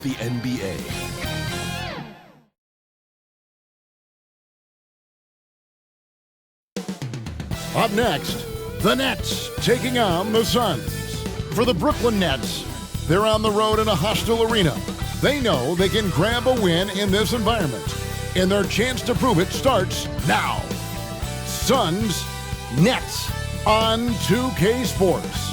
the NBA. Up next, the Nets taking on the Suns. For the Brooklyn Nets, they're on the road in a hostile arena. They know they can grab a win in this environment, and their chance to prove it starts now. Suns, Nets on 2K Sports.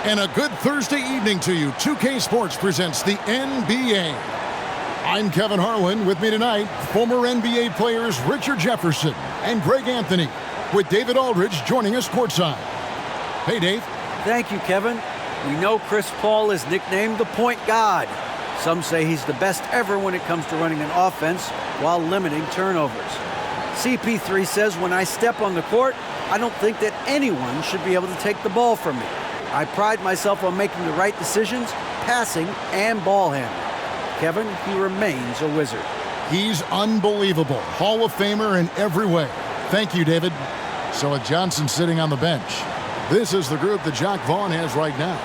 And a good Thursday evening to you. 2K Sports presents the NBA. I'm Kevin Harlan. With me tonight, former NBA players Richard Jefferson and Greg Anthony, with David Aldridge joining us courtside. Hey, Dave. Thank you, Kevin. We know Chris Paul is nicknamed the point god. Some say he's the best ever when it comes to running an offense while limiting turnovers. CP3 says, when I step on the court, I don't think that anyone should be able to take the ball from me. I pride myself on making the right decisions, passing and ball handling. Kevin, he remains a wizard. He's unbelievable. Hall of Famer in every way. Thank you, David. So with Johnson sitting on the bench, this is the group that Jock Vaughn has right now.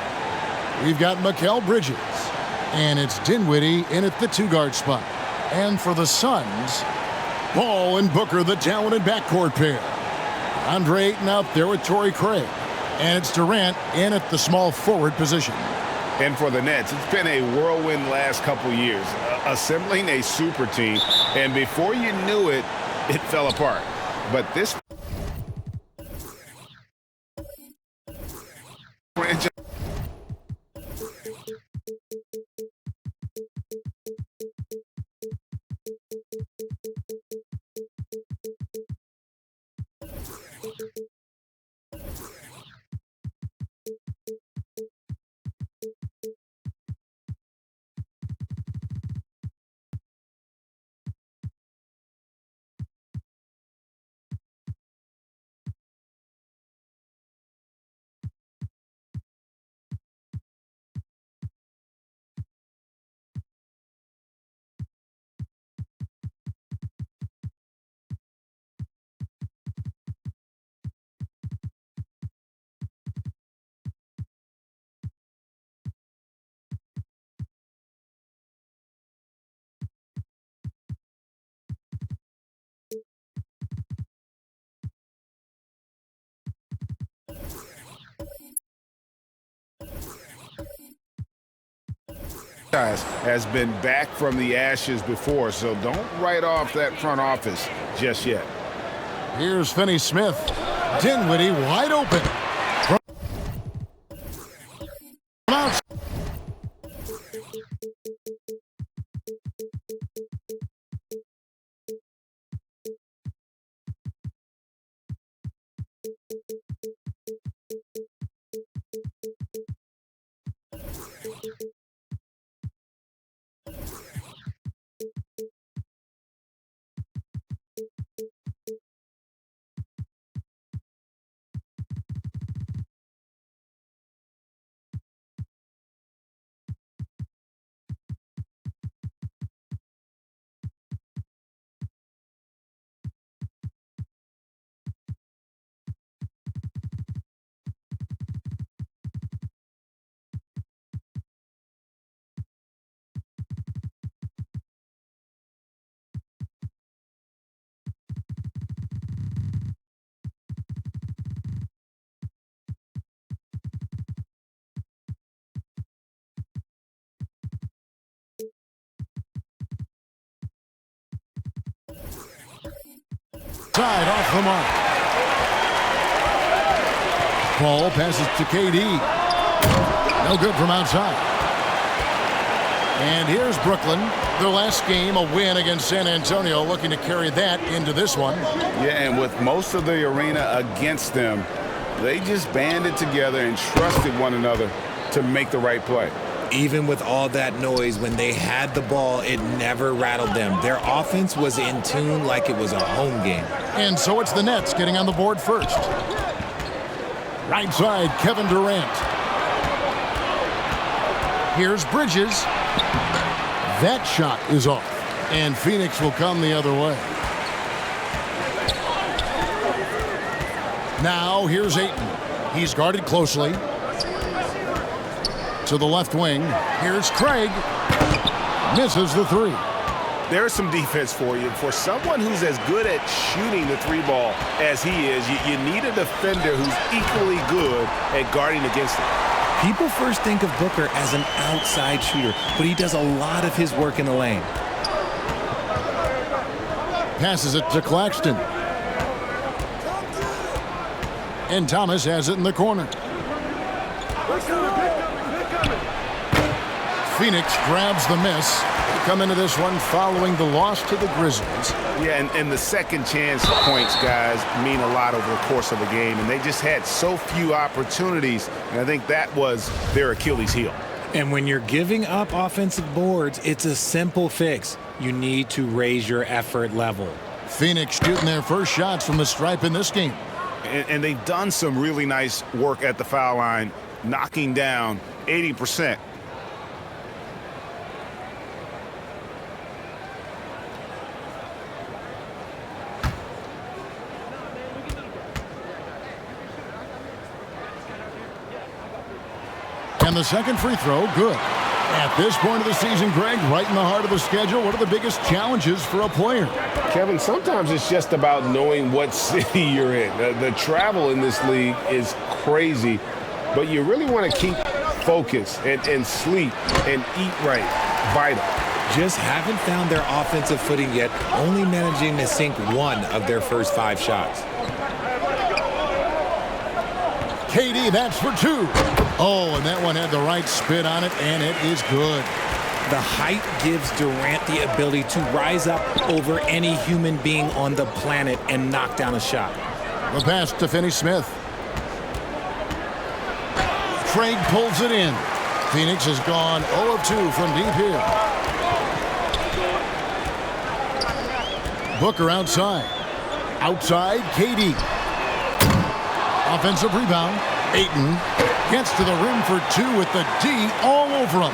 We've got Mikal Bridges, and it's Dinwiddie in at the two-guard spot. And for the Suns, Ball and Booker, the talented backcourt pair. Andre Ayton out there with Torrey Craig. And it's Durant in at the small forward position. And for the Nets, it's been a whirlwind last couple years, assembling a super team. And before you knew it, it fell apart. But this franchise. Has been back from the ashes before, so don't write off that front office just yet. Here's Finney-Smith. Dinwiddie wide open. From outside. Side off the mark. Ball passes to KD. No good from outside. And here's Brooklyn. Their last game, a win against San Antonio, looking to carry that into this one. Yeah, and with most of the arena against them, they just banded together and trusted one another to make the right play. Even with all that noise, when they had the ball, it never rattled them. Their offense was in tune like it was a home game. And so it's the Nets getting on the board first. Right side, Kevin Durant. Here's Bridges. That shot is off. And Phoenix will come the other way. Now here's Ayton. He's guarded closely. To the left wing. Here's Craig. Misses the three. There's some defense for you. For someone who's as good at shooting the three ball as he is, you need a defender who's equally good at guarding against it. People first think of Booker as an outside shooter, but he does a lot of his work in the lane. Passes it to Claxton. And Thomas has it in the corner. Phoenix grabs the miss. They come into this one following the loss to the Grizzlies. Yeah, and the second chance points, guys, mean a lot over the course of the game. And they just had so few opportunities. And I think that was their Achilles heel. And when you're giving up offensive boards, it's a simple fix. You need to raise your effort level. Phoenix shooting their first shots from the stripe in this game. And they've done some really nice work at the foul line, knocking down 80%. And the second free throw, good. At this point of the season, Greg, right in the heart of the schedule, what are the biggest challenges for a player? Kevin, sometimes it's just about knowing what city you're in. The travel in this league is crazy, but you really want to keep focus and sleep and eat right. Vital. Just haven't found their offensive footing yet, only managing to sink one of their first 5 shots. KD, that's for 2. Oh, and that one had the right spin on it, and it is good. The height gives Durant the ability to rise up over any human being on the planet and knock down a shot. The pass to Finney-Smith. Craig pulls it in. Phoenix has gone 0 of 2 from deep here. Booker outside. Outside, KD. Offensive rebound. Ayton gets to the rim for 2 with the D all over him.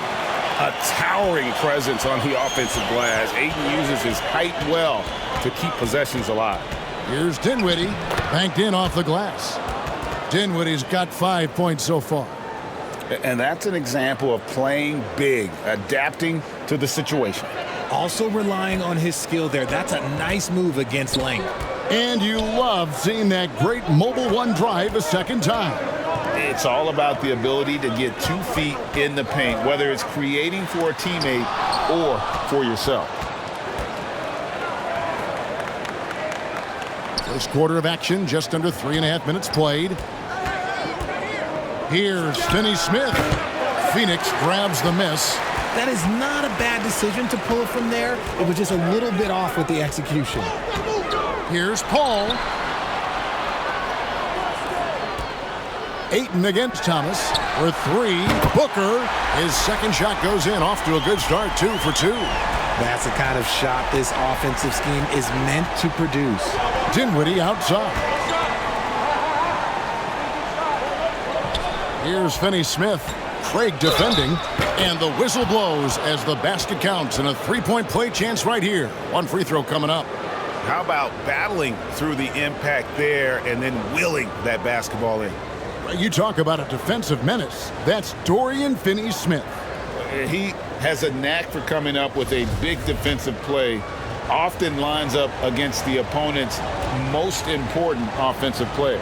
A towering presence on the offensive glass. Ayton uses his height well to keep possessions alive. Here's Dinwiddie, banked in off the glass. Dinwiddie's got 5 points so far. And that's an example of playing big, adapting to the situation. Also relying on his skill there. That's a nice move against length. And you love seeing that great mobile one drive a second time. It's all about the ability to get 2 feet in the paint, whether it's creating for a teammate or for yourself. First quarter of action, just under 3.5 minutes played. Here's Finney-Smith. Phoenix grabs the miss. That is not a bad decision to pull it from there. It was just a little bit off with the execution. Here's Paul. Ayton against Thomas for 3. Booker, his second shot goes in, off to a good start, 2 for 2. That's the kind of shot this offensive scheme is meant to produce. Dinwiddie outside. Here's Finney-Smith. Craig defending, and the whistle blows as the basket counts, and a 3-point play chance right here. 1 free throw coming up. How about battling through the impact there and then willing that basketball in? You talk about a defensive menace. That's Dorian Finney-Smith. He has a knack for coming up with a big defensive play. Often lines up against the opponent's most important offensive player.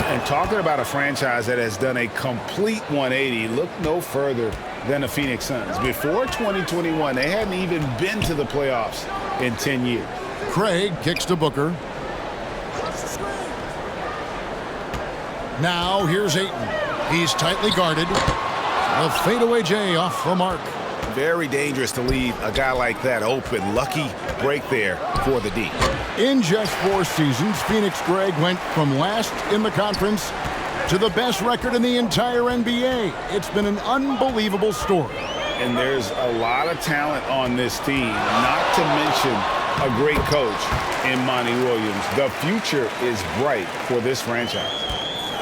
And talking about a franchise that has done a complete 180, look no further than the Phoenix Suns. Before 2021, they hadn't even been to the playoffs in 10 years. Craig kicks to Booker. Now here's Ayton. He's tightly guarded. A fadeaway J off the mark. Very dangerous to leave a guy like that open. Lucky break there for the D. In just 4 seasons, Phoenix, Greg, went from last in the conference to the best record in the entire NBA. It's been an unbelievable story. And there's a lot of talent on this team, not to mention a great coach in Monty Williams. The future is bright for this franchise.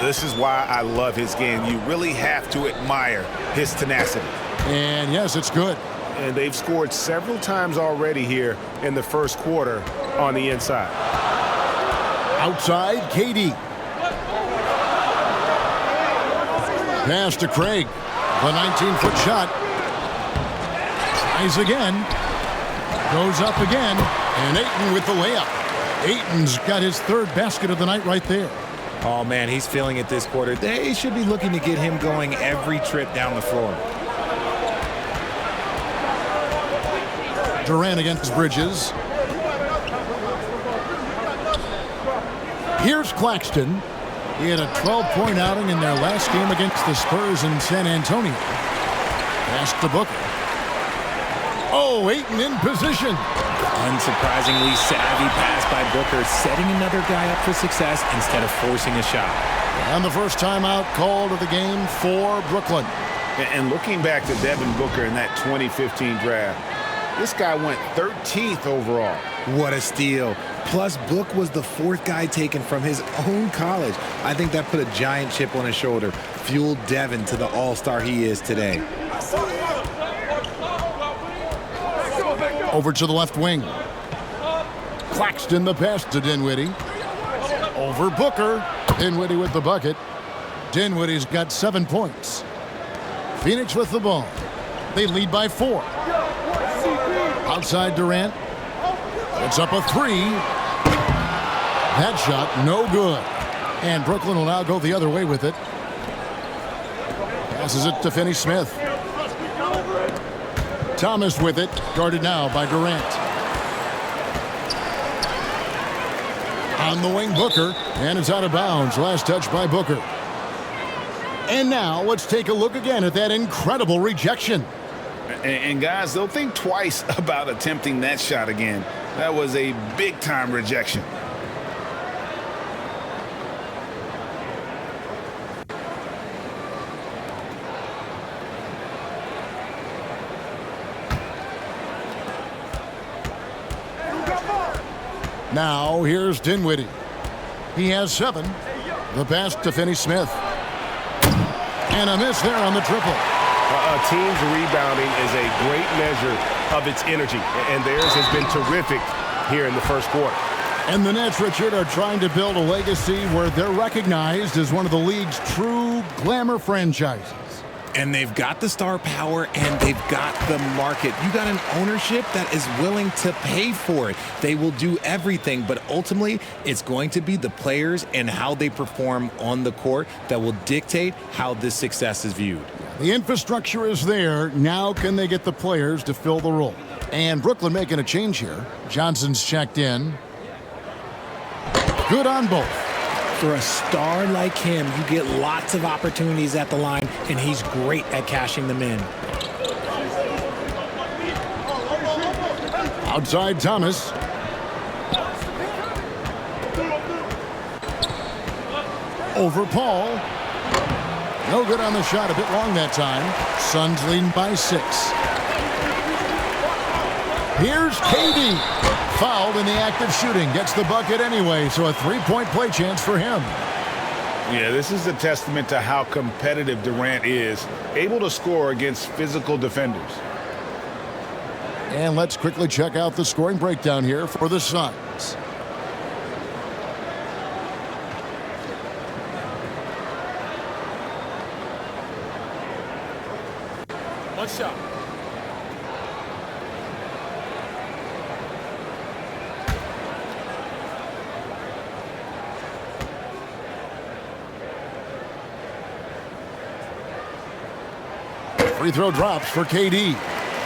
This is why I love his game. You really have to admire his tenacity. And yes, it's good. And they've scored several times already here in the first quarter on the inside. Outside, KD. Pass to Craig. The 19-foot shot. Tries again. Goes up again. And Ayton with the layup. Ayton's got his third basket of the night right there. Oh, man, he's feeling it this quarter. They should be looking to get him going every trip down the floor. Durant against Bridges. Here's Claxton. He had a 12-point outing in their last game against the Spurs in San Antonio. Pass to Booker. Oh, Ayton in position. Unsurprisingly savvy pass by Booker, setting another guy up for success instead of forcing a shot. And the first timeout called of the game for Brooklyn. And looking back to Devin Booker in that 2015 draft, this guy went 13th overall. What a steal. Plus, Book was the fourth guy taken from his own college. I think that put a giant chip on his shoulder, fueled Devin to the all-star he is today. Over to the left wing. Claxton the pass to Dinwiddie. Over Booker. Dinwiddie with the bucket. Dinwiddie's got 7 points. Phoenix with the ball. They lead by 4. Outside Durant. It's up a 3. That shot no good. And Brooklyn will now go the other way with it. Passes it to Finney-Smith. Thomas with it, guarded now by Durant. On the wing, Booker, and it's out of bounds. Last touch by Booker. And now let's take a look again at that incredible rejection. And guys, they'll think twice about attempting that shot again. That was a big-time rejection. Now here's Dinwiddie. He has 7. The pass to Finney-Smith. And a miss there on the triple. A team's rebounding is a great measure of its energy, and theirs has been terrific here in the first quarter. And the Nets, Richard, are trying to build a legacy where they're recognized as one of the league's true glamour franchises. And they've got the star power and they've got the market. You got an ownership that is willing to pay for it. They will do everything, but ultimately it's going to be the players and how they perform on the court that will dictate how this success is viewed. The infrastructure is there. Now can they get the players to fill the role? And Brooklyn making a change here. Johnson's checked in. Good on both. For a star like him, you get lots of opportunities at the line, and he's great at cashing them in. Outside Thomas. Over Paul. No good on the shot, a bit long that time. Suns leading by 6. Here's KD. Fouled in the act of shooting. Gets the bucket anyway, so a 3-point play chance for him. Yeah, this is a testament to how competitive Durant is, able to score against physical defenders. And let's quickly check out the scoring breakdown here for the Suns. One shot. Free throw drops for KD.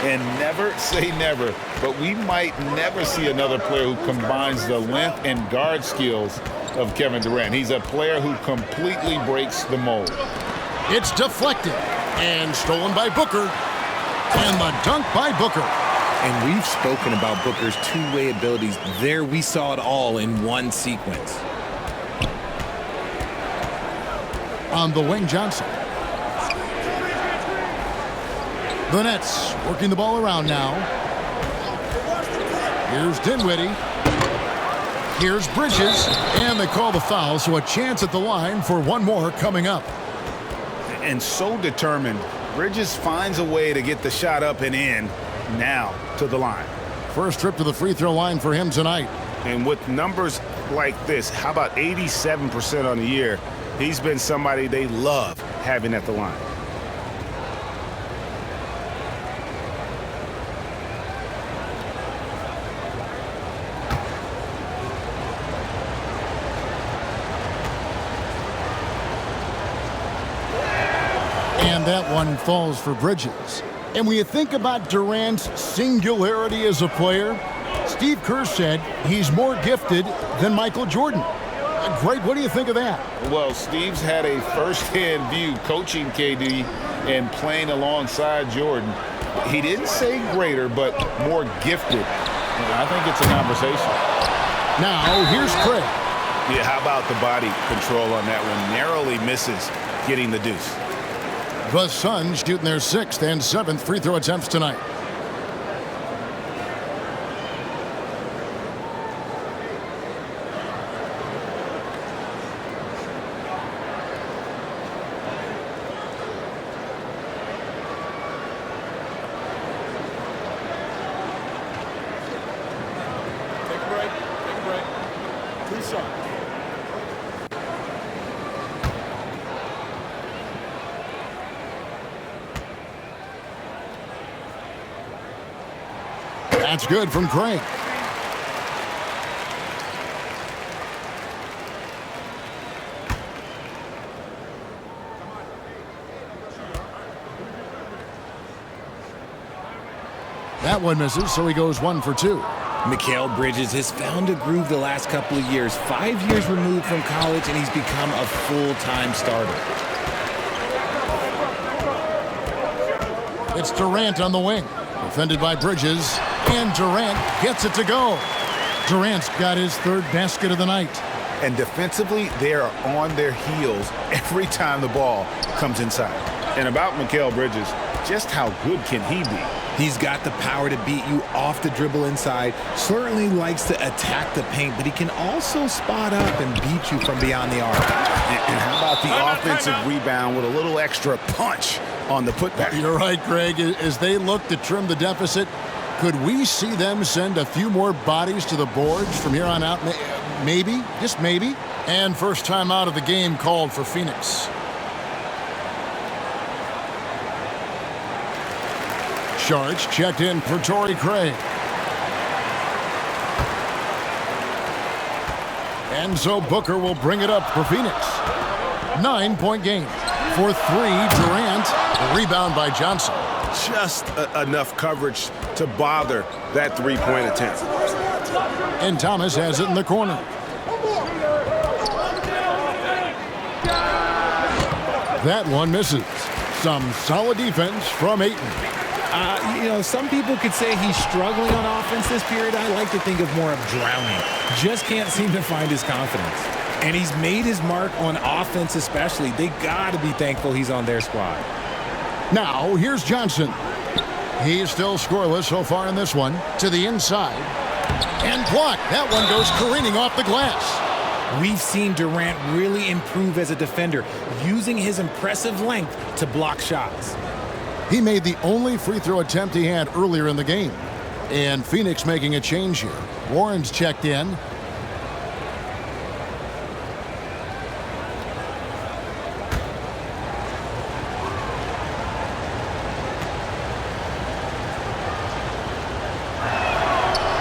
And never say never, but we might never see another player who combines the length and guard skills of Kevin Durant. He's a player who completely breaks the mold. It's deflected and stolen by Booker. And the dunk by Booker. And we've spoken about Booker's two-way abilities. There we saw it all in one sequence. On the wing, Johnson. The Nets working the ball around now. Here's Dinwiddie. Here's Bridges. And they call the foul, so a chance at the line for one more coming up. And so determined, Bridges finds a way to get the shot up and in now to the line. First trip to the free throw line for him tonight. And with numbers like this, how about 87% on the year? He's been somebody they love having at the line. And that one falls for Bridges. And when you think about Durant's singularity as a player, Steve Kerr said he's more gifted than Michael Jordan. Greg, what do you think of that? Well, Steve's had a first-hand view coaching KD and playing alongside Jordan. He didn't say greater, but more gifted. And I think it's a conversation. Now, here's Craig. Yeah, how about the body control on that one? Narrowly misses getting the deuce. The Suns shooting their 6th and 7th free throw attempts tonight. That's good from Craig. That one misses, so he goes 1 for 2. Mikal Bridges has found a groove the last couple of years. 5 years removed from college, and he's become a full-time starter. It's Durant on the wing. Defended by Bridges. And Durant gets it to go. Durant's got his 3rd basket of the night. And defensively, they are on their heels every time the ball comes inside. And about Mikal Bridges, just how good can he be? He's got the power to beat you off the dribble inside, certainly likes to attack the paint, but he can also spot up and beat you from beyond the arc. And how about the offensive rebound with a little extra punch on the putback? You're right, Greg. As they look to trim the deficit, could we see them send a few more bodies to the boards from here on out? Maybe, just maybe. And first time out of the game called for Phoenix. Sharks checked in for Torrey Craig. And so Booker will bring it up for Phoenix. 9-point game. For 3, Durant. Rebound by Johnson. Just enough coverage to bother that three-point attempt. And Thomas has it in the corner. That one misses. Some solid defense from Ayton. Some people could say he's struggling on offense this period. I like to think of more of drowning. Just can't seem to find his confidence. And he's made his mark on offense especially. They got to be thankful he's on their squad. Now, here's Johnson. He's still scoreless so far in this one. To the inside. And blocked. That one goes careening off the glass. We've seen Durant really improve as a defender, using his impressive length to block shots. He made the only free throw attempt he had earlier in the game. And Phoenix making a change here. Warren's checked in.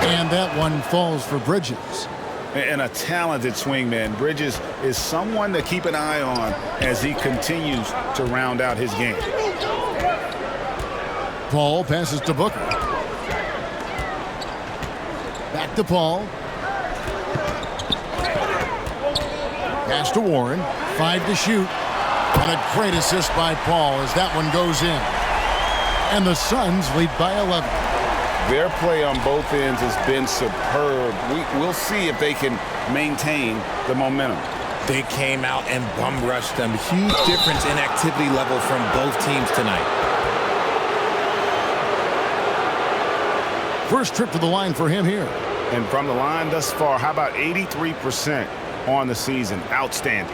And that one falls for Bridges. And a talented swingman. Bridges is someone to keep an eye on as he continues to round out his game. Paul passes to Booker. Back to Paul. Pass to Warren. 5 to shoot. And a great assist by Paul as that one goes in. And the Suns lead by 11. Their play on both ends has been superb. We'll see if they can maintain the momentum. They came out and bum rushed them. Huge difference in activity level from both teams tonight. First trip to the line for him here. And from the line thus far, how about 83% on the season? Outstanding.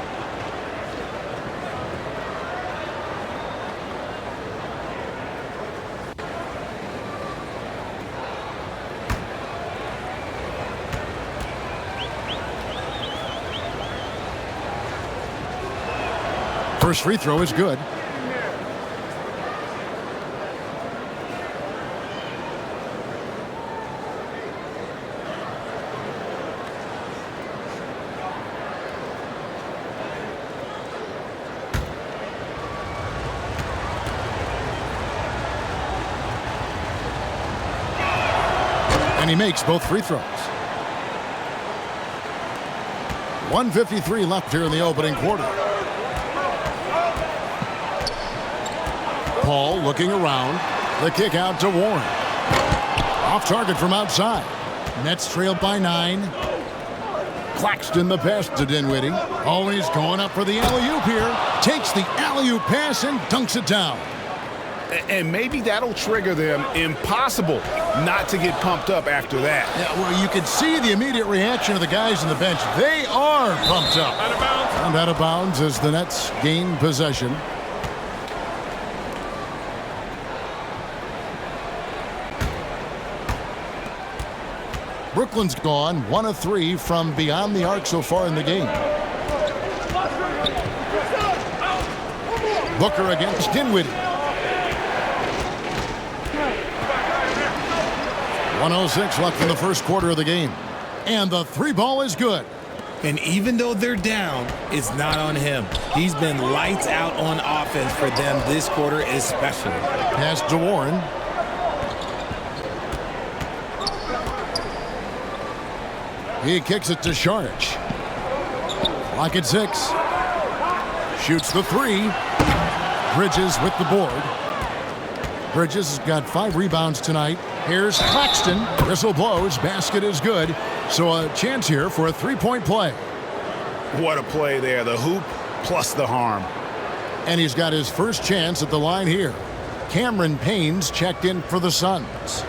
First free throw is good. And he makes both free throws. 1:53 left here in the opening quarter. Paul looking around. The kick out to Warren. Off target from outside. Nets trailed by 9. Claxton the pass to Dinwiddie. Oh, and he's going up for the alley-oop here. Takes the alley-oop pass and dunks it down. And maybe that'll trigger them. Impossible not to get pumped up after that. Yeah, well, you can see the immediate reaction of the guys on the bench. They are pumped up. Out of bounds. And out of bounds as the Nets gain possession. Brooklyn's gone 1 of 3 from beyond the arc so far in the game. Booker against Dinwiddie. 1:06 left in the first quarter of the game. And the three ball is good. And even though they're down, it's not on him. He's been lights out on offense for them this quarter especially. Pass to Warren. He kicks it to Sharch. Clock at 6. Shoots the 3. Bridges with the board. Bridges has got 5 rebounds tonight. Here's Claxton. Whistle blows. Basket is good. So a chance here for a three-point play. What a play there. The hoop plus the harm. And he's got his first chance at the line here. Cameron Payne's checked in for the Suns.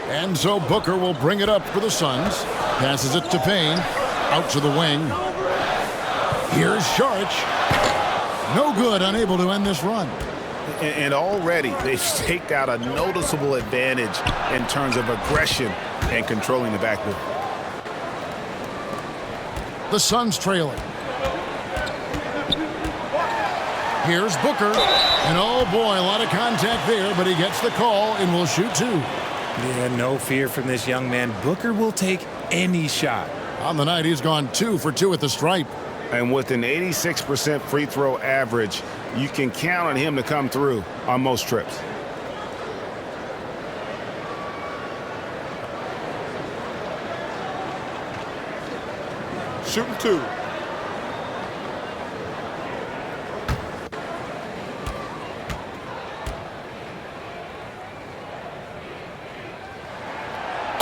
And so Booker will bring it up for the Suns. Passes it to Payne. Out to the wing. Here's Sharch. No good, unable to end this run. And already they've staked out a noticeable advantage in terms of aggression and controlling the backcourt. The Suns trailing. Here's Booker. And oh boy, a lot of contact there, but he gets the call and will shoot 2. Yeah, no fear from this young man. Booker will take any shot. On the night, he's gone 2 for 2 at the stripe. And with an 86% free throw average, you can count on him to come through on most trips. Shooting 2.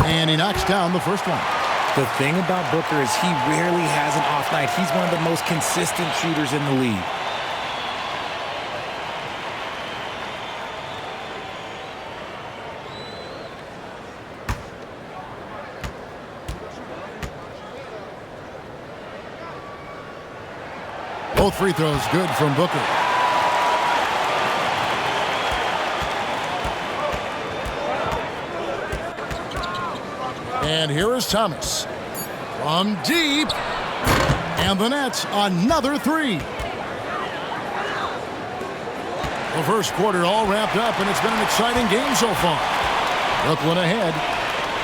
And he knocks down the first one. The thing about Booker is he rarely has an off night. He's one of the most consistent shooters in the league. Both free throws good from Booker. And here is Thomas. From deep. And the Nets, another 3. The first quarter all wrapped up, and it's been an exciting game so far. Brooklyn ahead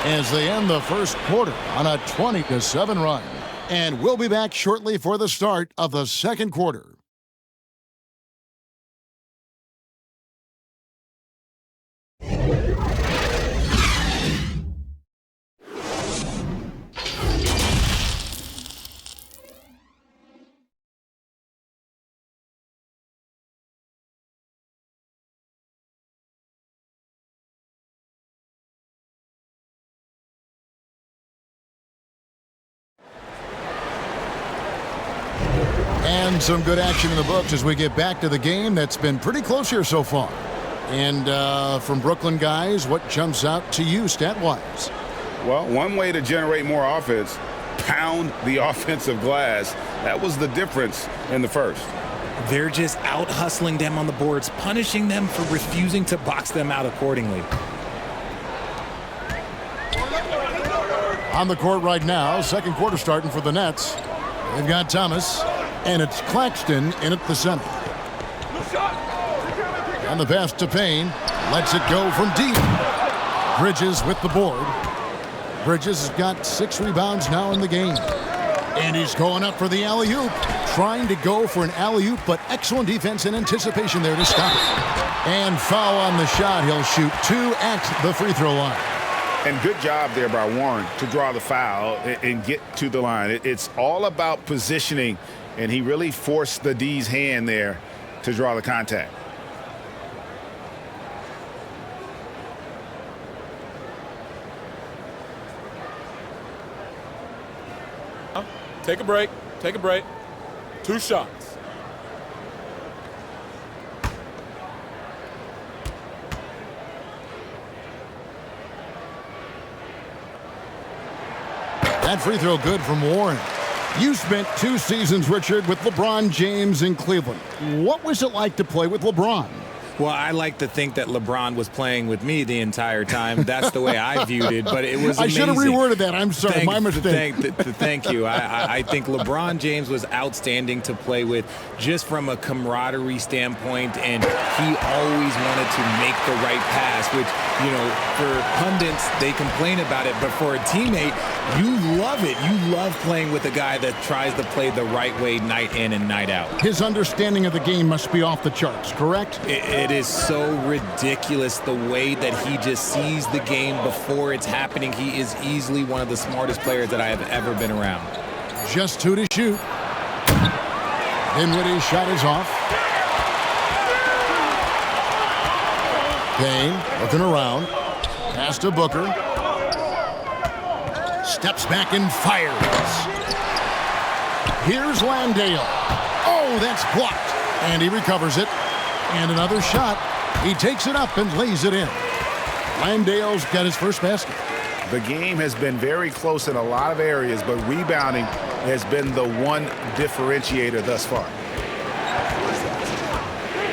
as they end the first quarter on a 20-7 run. And we'll be back shortly for the start of the second quarter. And some good action in the books as we get back to the game that's been pretty close here so far. And from Brooklyn guys, what jumps out to you stat-wise? Well, one way to generate more offense, pound the offensive glass. That was the difference in the first. They're just out hustling them on the boards, punishing them for refusing to box them out accordingly. On the court right now, second quarter starting for the Nets. They've got Thomas, and it's Claxton in at the center. And the pass to Payne. Lets it go from deep. Bridges with the board. Bridges has got 6 rebounds now in the game. And he's going up for the alley-oop. Trying to go for an alley-oop, but excellent defense and anticipation there to stop it. And foul on the shot. He'll shoot 2 at the free throw line. And good job there by Warren to draw the foul and get to the line. It's all about positioning, and he really forced the D's hand there to draw the contact. Take a break. Take a break. 2 shots. That free throw good from Warren. You spent 2 seasons, Richard, with LeBron James in Cleveland. What was it like to play with LeBron? Well, I like to think that LeBron was playing with me the entire time. That's the way I viewed it, but it was amazing. I should have reworded that. I'm sorry, my mistake. Thank you. I think LeBron James was outstanding to play with just from a camaraderie standpoint, and he always wanted to make the right pass, which, you know, for pundits, they complain about it, but for a teammate, you love it. You love playing with a guy that tries to play the right way night in and night out. His understanding of the game must be off the charts, correct? It is so ridiculous the way that he just sees the game before it's happening. He is easily one of the smartest players that I have ever been around. Just 2 to shoot. Dinwiddie's shot is off. Payne looking around. Pass to Booker. Steps back and fires. Here's Landale. Oh, that's blocked. And he recovers it. And another shot. He takes it up and lays it in. Landale's got his first basket. The game has been very close in a lot of areas, but rebounding has been the one differentiator thus far.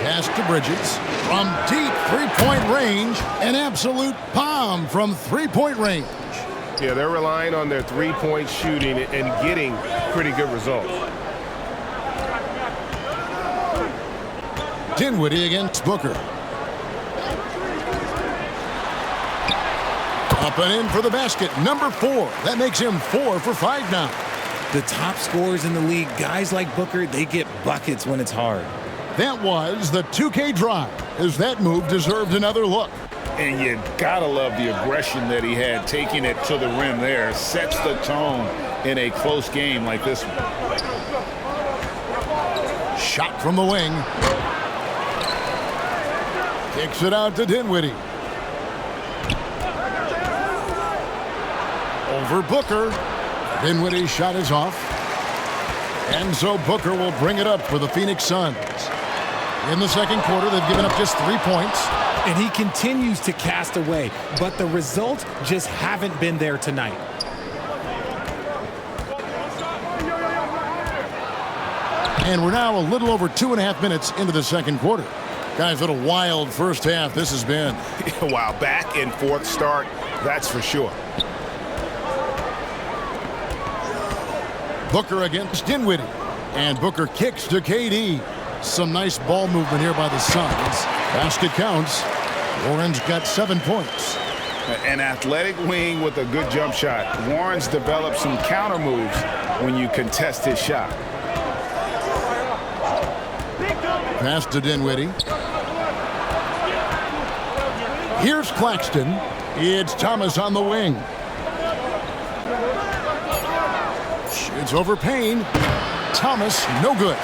Pass to Bridges. From deep three-point range, an absolute bomb from three-point range. Yeah, they're relying on their three-point shooting and getting pretty good results. Dinwiddie against Booker. Up and in for the basket. Number 4. That makes him 4 for 5 now. The top scorers in the league, guys like Booker, they get buckets when it's hard. That was the 2K drive, as that move deserved another look. And you gotta love the aggression that he had, taking it to the rim there. Sets the tone in a close game like this one. Shot from the wing. Kicks it out to Dinwiddie. Over Booker. Dinwiddie's shot is off. And so Booker will bring it up for the Phoenix Suns. In the second quarter, they've given up just 3 points. And he continues to cast away, but the results just haven't been there tonight. And we're now a little over 2.5 minutes into the second quarter. Guys, what a wild first half this has been. Wow, back and forth start, that's for sure. Booker against Dinwiddie. And Booker kicks to KD. Some nice ball movement here by the Suns. Basket counts. Warren's got 7 points. An athletic wing with a good jump shot. Warren's developed some counter moves when you contest his shot. Pass to Dinwiddie. Here's Claxton. It's Thomas on the wing. Shoots over Payne. Thomas, no good.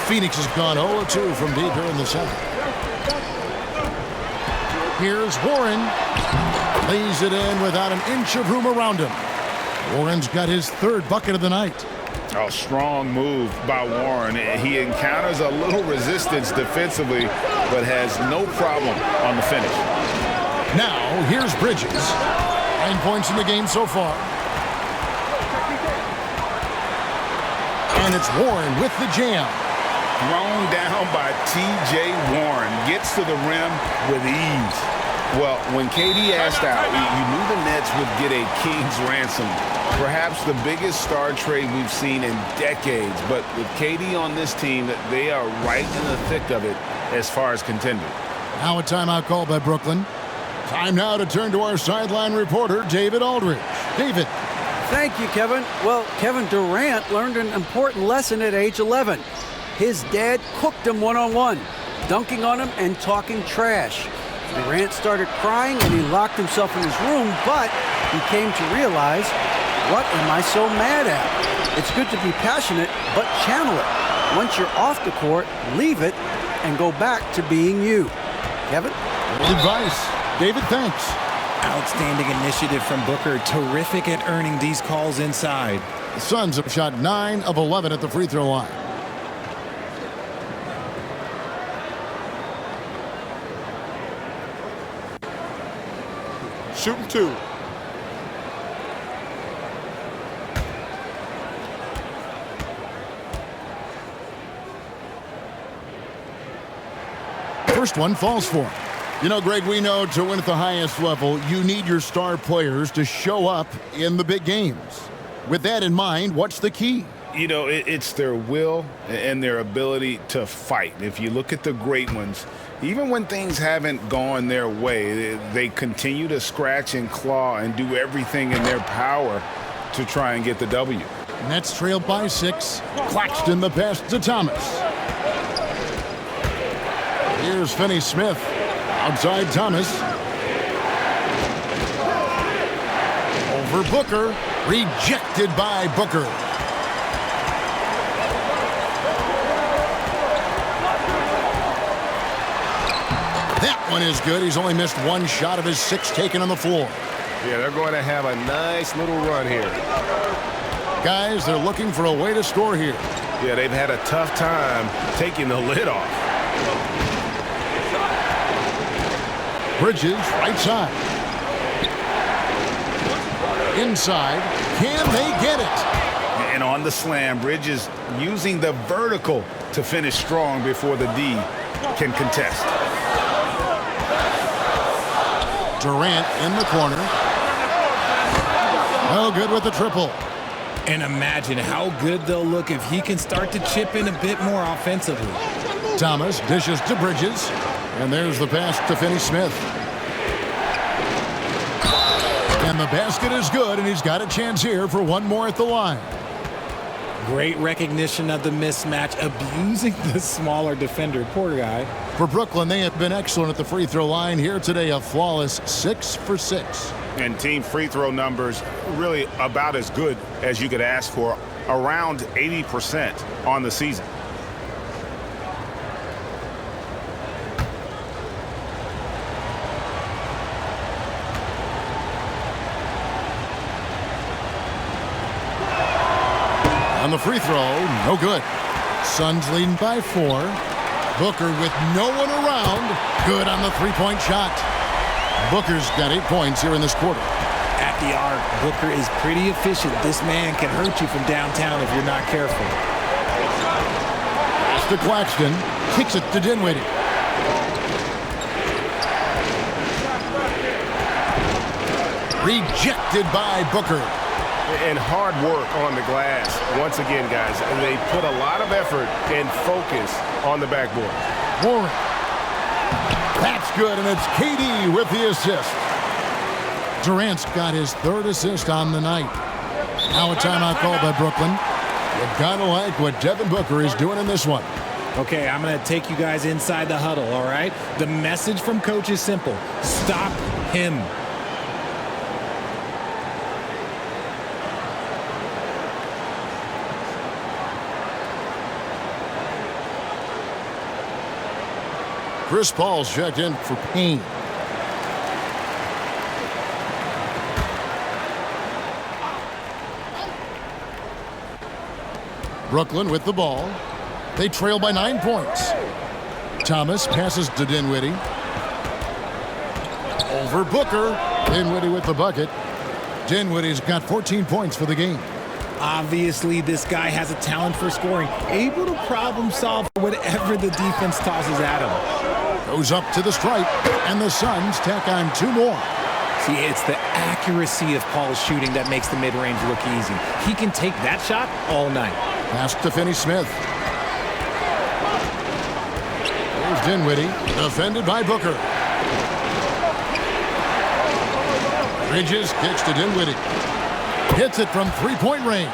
Phoenix has gone 0-2 from deep here in the second. Here's Warren. Lays it in without an inch of room around him. Warren's got his 3rd bucket of the night. A strong move by Warren. He encounters a little resistance defensively, but has no problem on the finish. Now, here's Bridges. 9 points in the game so far. And it's Warren with the jam. Thrown down by T.J. Warren. Gets to the rim with ease. Well, when KD asked out, you knew the Nets would get a king's ransom. Perhaps the biggest star trade we've seen in decades. But with KD on this team, they are right in the thick of it as far as contending. Now a timeout call by Brooklyn. Time now to turn to our sideline reporter, David Aldridge. David. Thank you, Kevin. Well, Kevin Durant learned an important lesson at age 11. His dad cooked him one-on-one, dunking on him and talking trash. Durant started crying and he locked himself in his room, but he came to realize, what am I so mad at? It's good to be passionate, but channel it. Once you're off the court, leave it and go back to being you. Kevin? Good advice. David, thanks. Outstanding initiative from Booker. Terrific at earning these calls inside. The Suns have shot 9 of 11 at the free throw line. Shooting 2. First one falls for him. You know, Greg, we know to win at the highest level, you need your star players to show up in the big games. With that in mind, what's the key? You know, it's their will and their ability to fight. If you look at the great ones, even when things haven't gone their way, they continue to scratch and claw and do everything in their power to try and get the W. Nets trail by 6. Claxton the pass to Thomas. Here's Finney-Smith. Outside Thomas. Over Booker. Rejected by Booker. That one is good. He's only missed one shot of his 6 taken on the floor. Yeah, they're going to have a nice little run here. Guys, they're looking for a way to score here. Yeah, they've had a tough time taking the lid off. Bridges, right side. Inside. Can they get it? And on the slam, Bridges using the vertical to finish strong before the D can contest. Durant in the corner. Well, good with the triple. And imagine how good they'll look if he can start to chip in a bit more offensively. Thomas dishes to Bridges. And there's the pass to Finney-Smith. And the basket is good, and he's got a chance here for one more at the line. Great recognition of the mismatch, abusing the smaller defender. Poor guy. For Brooklyn, they have been excellent at the free throw line here today, a flawless 6 for 6. And team free throw numbers really about as good as you could ask for, around 80% on the season. On the free throw, no good. Suns leading by 4. Booker with no one around. Good on the three-point shot. Booker's got 8 points here in this quarter. At the arc, Booker is pretty efficient. This man can hurt you from downtown if you're not careful. Pass to Claxton. Kicks it to Dinwiddie. Rejected by Booker. And hard work on the glass. Once again, guys, they put a lot of effort and focus on the backboard. Warren. That's good, and it's KD with the assist. Durant's got his 3rd assist on the night. Now a timeout call by Brooklyn. You've got to like what Devin Booker is doing in this one. Okay, I'm going to take you guys inside the huddle, all right? The message from coach is simple. Stop him. Chris Paul's checked in for Payne. Brooklyn with the ball. They trail by 9 points. Thomas passes to Dinwiddie. Over Booker. Dinwiddie with the bucket. Dinwiddie's got 14 points for the game. Obviously, this guy has a talent for scoring, able to problem solve whatever the defense tosses at him. Goes up to the stripe, and the Suns tack on 2 more. See, it's the accuracy of Paul's shooting that makes the mid-range look easy. He can take that shot all night. Pass to Finney-Smith. Here's Dinwiddie, defended by Booker. Bridges kicks to Dinwiddie. Hits it from 3-point range.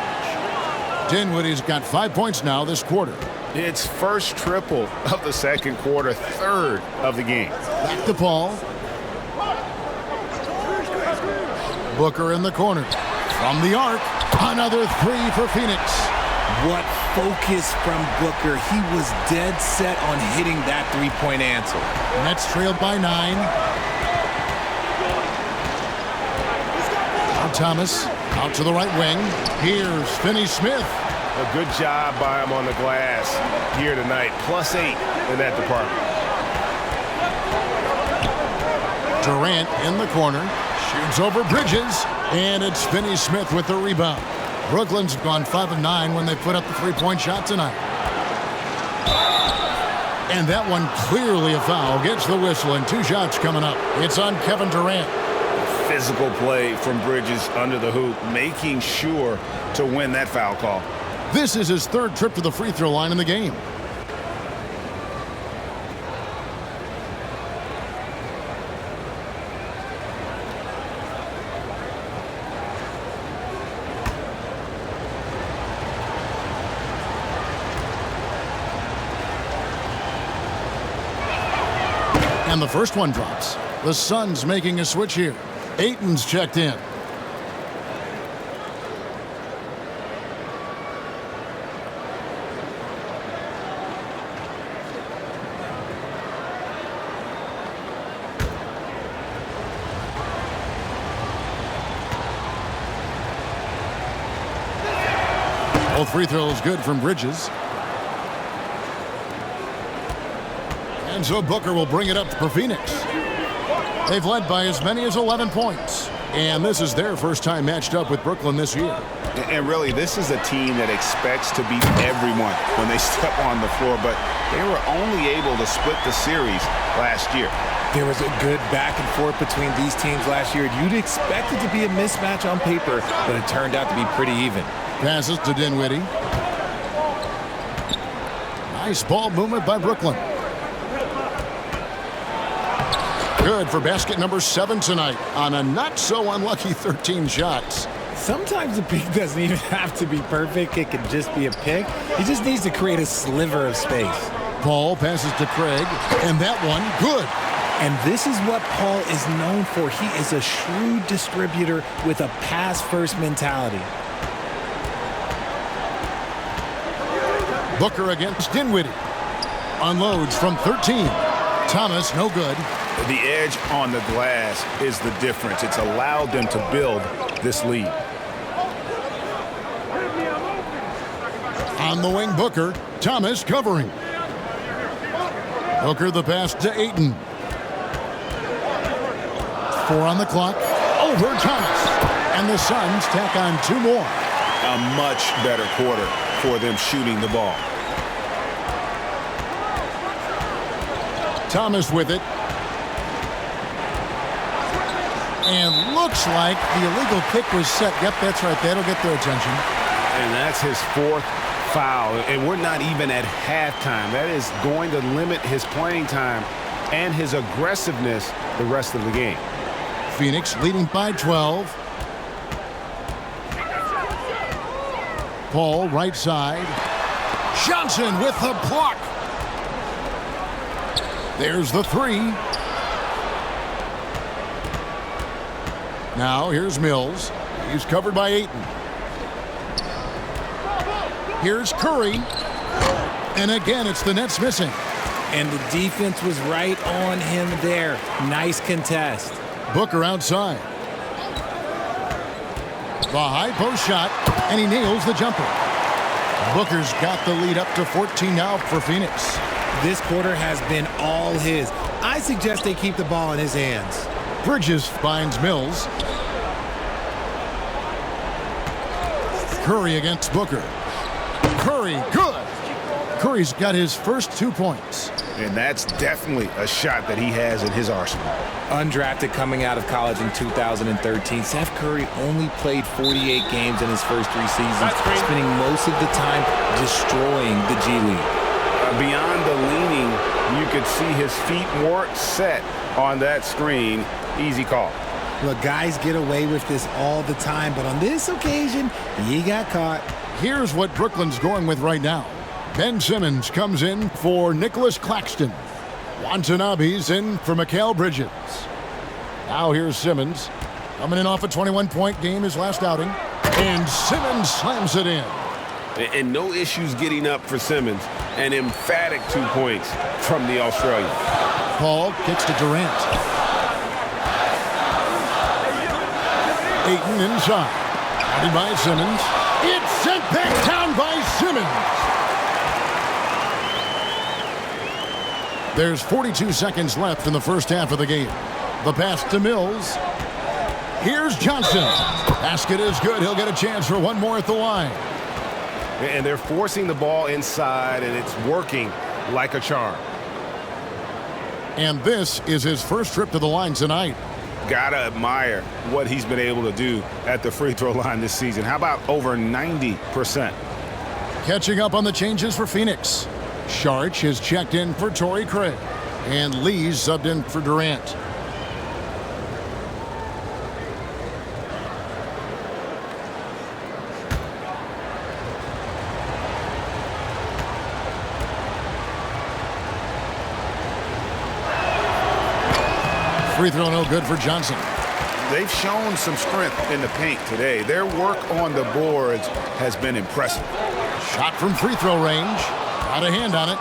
Dinwiddie's got 5 points now this quarter. It's first triple of the second quarter, third of the game. Back to Paul. Booker in the corner. From the arc, another 3 for Phoenix. What focus from Booker. He was dead set on hitting that three-point answer. Nets trailed by 9. Now Thomas out to the right wing. Here's Finney-Smith. A good job by him on the glass here tonight. +8 in that department. Durant in the corner. Shoots over Bridges. And it's Finney-Smith with the rebound. Brooklyn's gone 5 of 9 when they put up the 3-point shot tonight. And that one clearly a foul. Gets the whistle and 2 shots coming up. It's on Kevin Durant. Physical play from Bridges under the hoop, making sure to win that foul call. This is his 3rd trip to the free throw line in the game. And the first one drops. The Suns making a switch here. Ayton's checked in. Both free throws good from Bridges. And so Booker will bring it up for Phoenix. They've led by as many as 11 points. And this is their first time matched up with Brooklyn this year. And really, this is a team that expects to beat everyone when they step on the floor, but they were only able to split the series last year. There was a good back and forth between these teams last year. You'd expect it to be a mismatch on paper, but it turned out to be pretty even. Passes to Dinwiddie. Nice ball movement by Brooklyn. Good for basket number 7 tonight on a not-so-unlucky 13 shots. Sometimes a pick doesn't even have to be perfect. It can just be a pick. He just needs to create a sliver of space. Paul passes to Craig, and that one, good. And this is what Paul is known for. He is a shrewd distributor with a pass-first mentality. Booker against Dinwiddie. Unloads from 13. Thomas, no good. The edge on the glass is the difference. It's allowed them to build this lead. On the wing, Booker. Thomas covering. Booker the pass to Ayton. 4 on the clock. Over Thomas. And the Suns tack on 2 more. A much better quarter for them shooting the ball. Thomas with it. And looks like the illegal kick was set. Yep, that's right. That'll get their attention. And that's his 4th foul. And we're not even at halftime. That is going to limit his playing time and his aggressiveness the rest of the game. Phoenix leading by 12. Paul, right side. Johnson with the block. There's the 3. Now here's Mills. He's covered by Ayton. Here's Curry. And again, it's the Nets missing. And the defense was right on him there. Nice contest. Booker outside. The high post shot, and he nails the jumper. Booker's got the lead up to 14 now for Phoenix. This quarter has been all his. I suggest they keep the ball in his hands. Bridges finds Mills. Curry against Booker. Curry, good. Curry's got his first 2 points. And that's definitely a shot that he has in his arsenal. Undrafted coming out of college in 2013, Steph Curry only played 48 games in his first 3 seasons, spending most of the time destroying the G League. Beyond the leaning, you could see his feet weren't set on that screen. Easy call. Look, guys get away with this all the time, but on this occasion, he got caught. Here's what Brooklyn's going with right now. Ben Simmons comes in for Nicholas Claxton. Watanabe's in for Mikal Bridges. Now here's Simmons. Coming in off a 21-point game his last outing. And Simmons slams it in. And no issues getting up for Simmons. An emphatic 2 points from the Australian. Paul kicks to Durant. Ayton inside. Guarded by Simmons. It's sent back down by Simmons. There's 42 seconds left in the first half of the game. The pass to Mills. Here's Johnson. Basket is good. He'll get a chance for one more at the line. And they're forcing the ball inside, and it's working like a charm. And this is his first trip to the line tonight. Gotta admire what he's been able to do at the free throw line this season. How about over 90%? Catching up on the changes for Phoenix. Sharch is checked in for Torrey Craig. And Lee's subbed in for Durant. Free throw no good for Johnson. They've shown some strength in the paint today. Their work on the boards has been impressive. Shot from free throw range. Got a hand on it.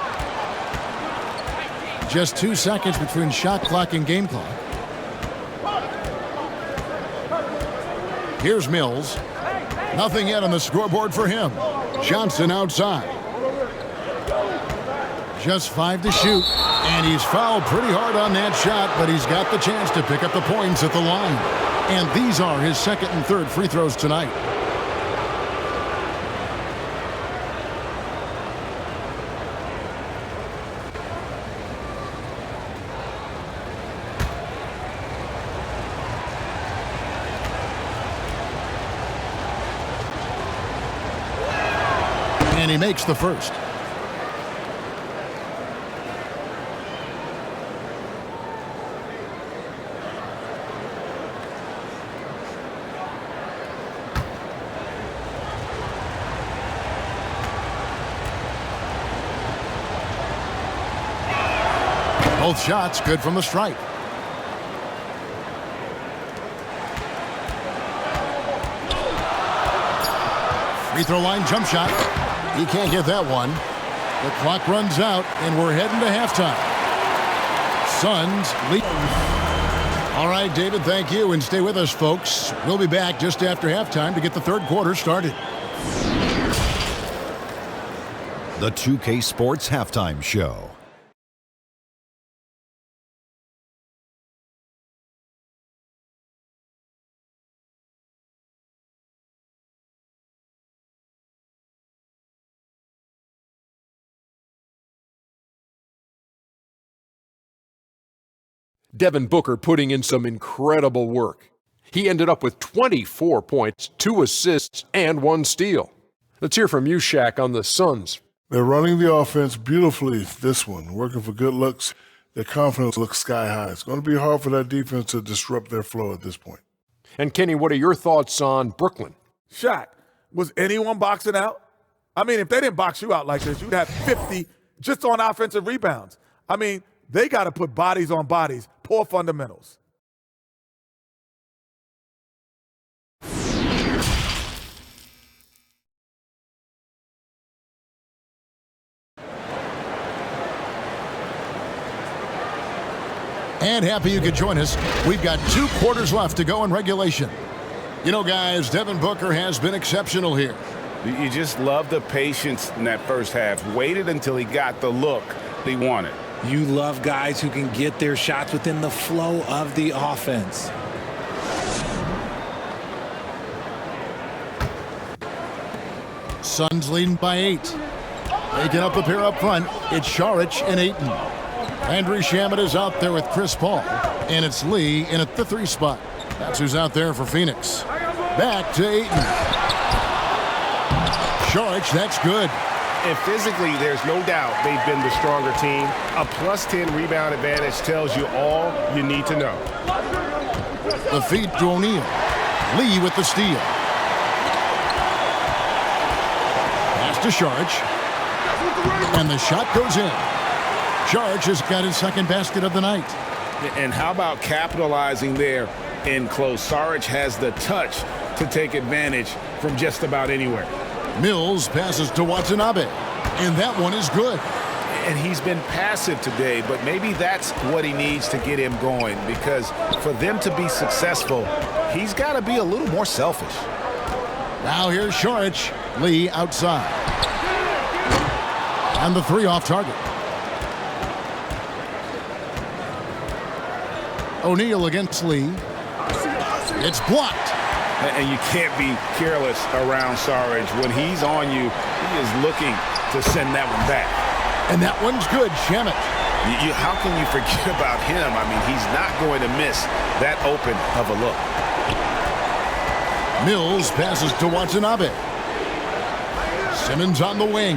Just 2 seconds between shot clock and game clock. Here's Mills. Nothing yet on the scoreboard for him. Johnson outside. Just 5 to shoot. And he's fouled pretty hard on that shot, but he's got the chance to pick up the points at the line. And these are his second and third free throws tonight. And he makes the first. Both shots good from the stripe. Free throw line jump shot. He can't get that one. The clock runs out, and we're heading to halftime. Suns lead. All right, David, thank you, and stay with us, folks. We'll be back just after halftime to get the third quarter started. The 2K Sports Halftime Show. Devin Booker putting in some incredible work. He ended up with 24 points, 2 assists, and 1 steal. Let's hear from you, Shaq, on the Suns. They're running the offense beautifully, this one, working for good looks. Their confidence looks sky high. It's going to be hard for that defense to disrupt their flow at this point. And Kenny, what are your thoughts on Brooklyn? Shaq, was anyone boxing out? I mean, if they didn't box you out like this, you'd have 50 just on offensive rebounds. I mean, they got to put bodies on bodies, poor fundamentals. And happy you could join us. We've got 2 quarters left to go in regulation. You know, guys, Devin Booker has been exceptional here. You just love the patience in that first half. Waited until he got the look he wanted. You love guys who can get their shots within the flow of the offense. Suns leading by 8. Making up the pair up front, it's Saric and Ayton. Andrew Shamet is out there with Chris Paul. And it's Lee in at the 3 spot. That's who's out there for Phoenix. Back to Ayton. Saric, that's good. And physically, there's no doubt they've been the stronger team. A +10 rebound advantage tells you all you need to know. The feed to O'Neal. Lee with the steal. Pass to Saric. And the shot goes in. Saric has got his second basket of the night. And how about capitalizing there in close? Saric has the touch to take advantage from just about anywhere. Mills passes to Watanabe, and that one is good. And he's been passive today, but maybe that's what he needs to get him going, because for them to be successful, he's got to be a little more selfish. Now here's Saric. Lee outside. And the 3 off target. O'Neal against Lee. It's blocked. And you can't be careless around Saric. When he's on you, he is looking to send that one back. And that one's good, Shamet. How can you forget about him? I mean, he's not going to miss that open of a look. Mills passes to Watanabe. Simmons on the wing.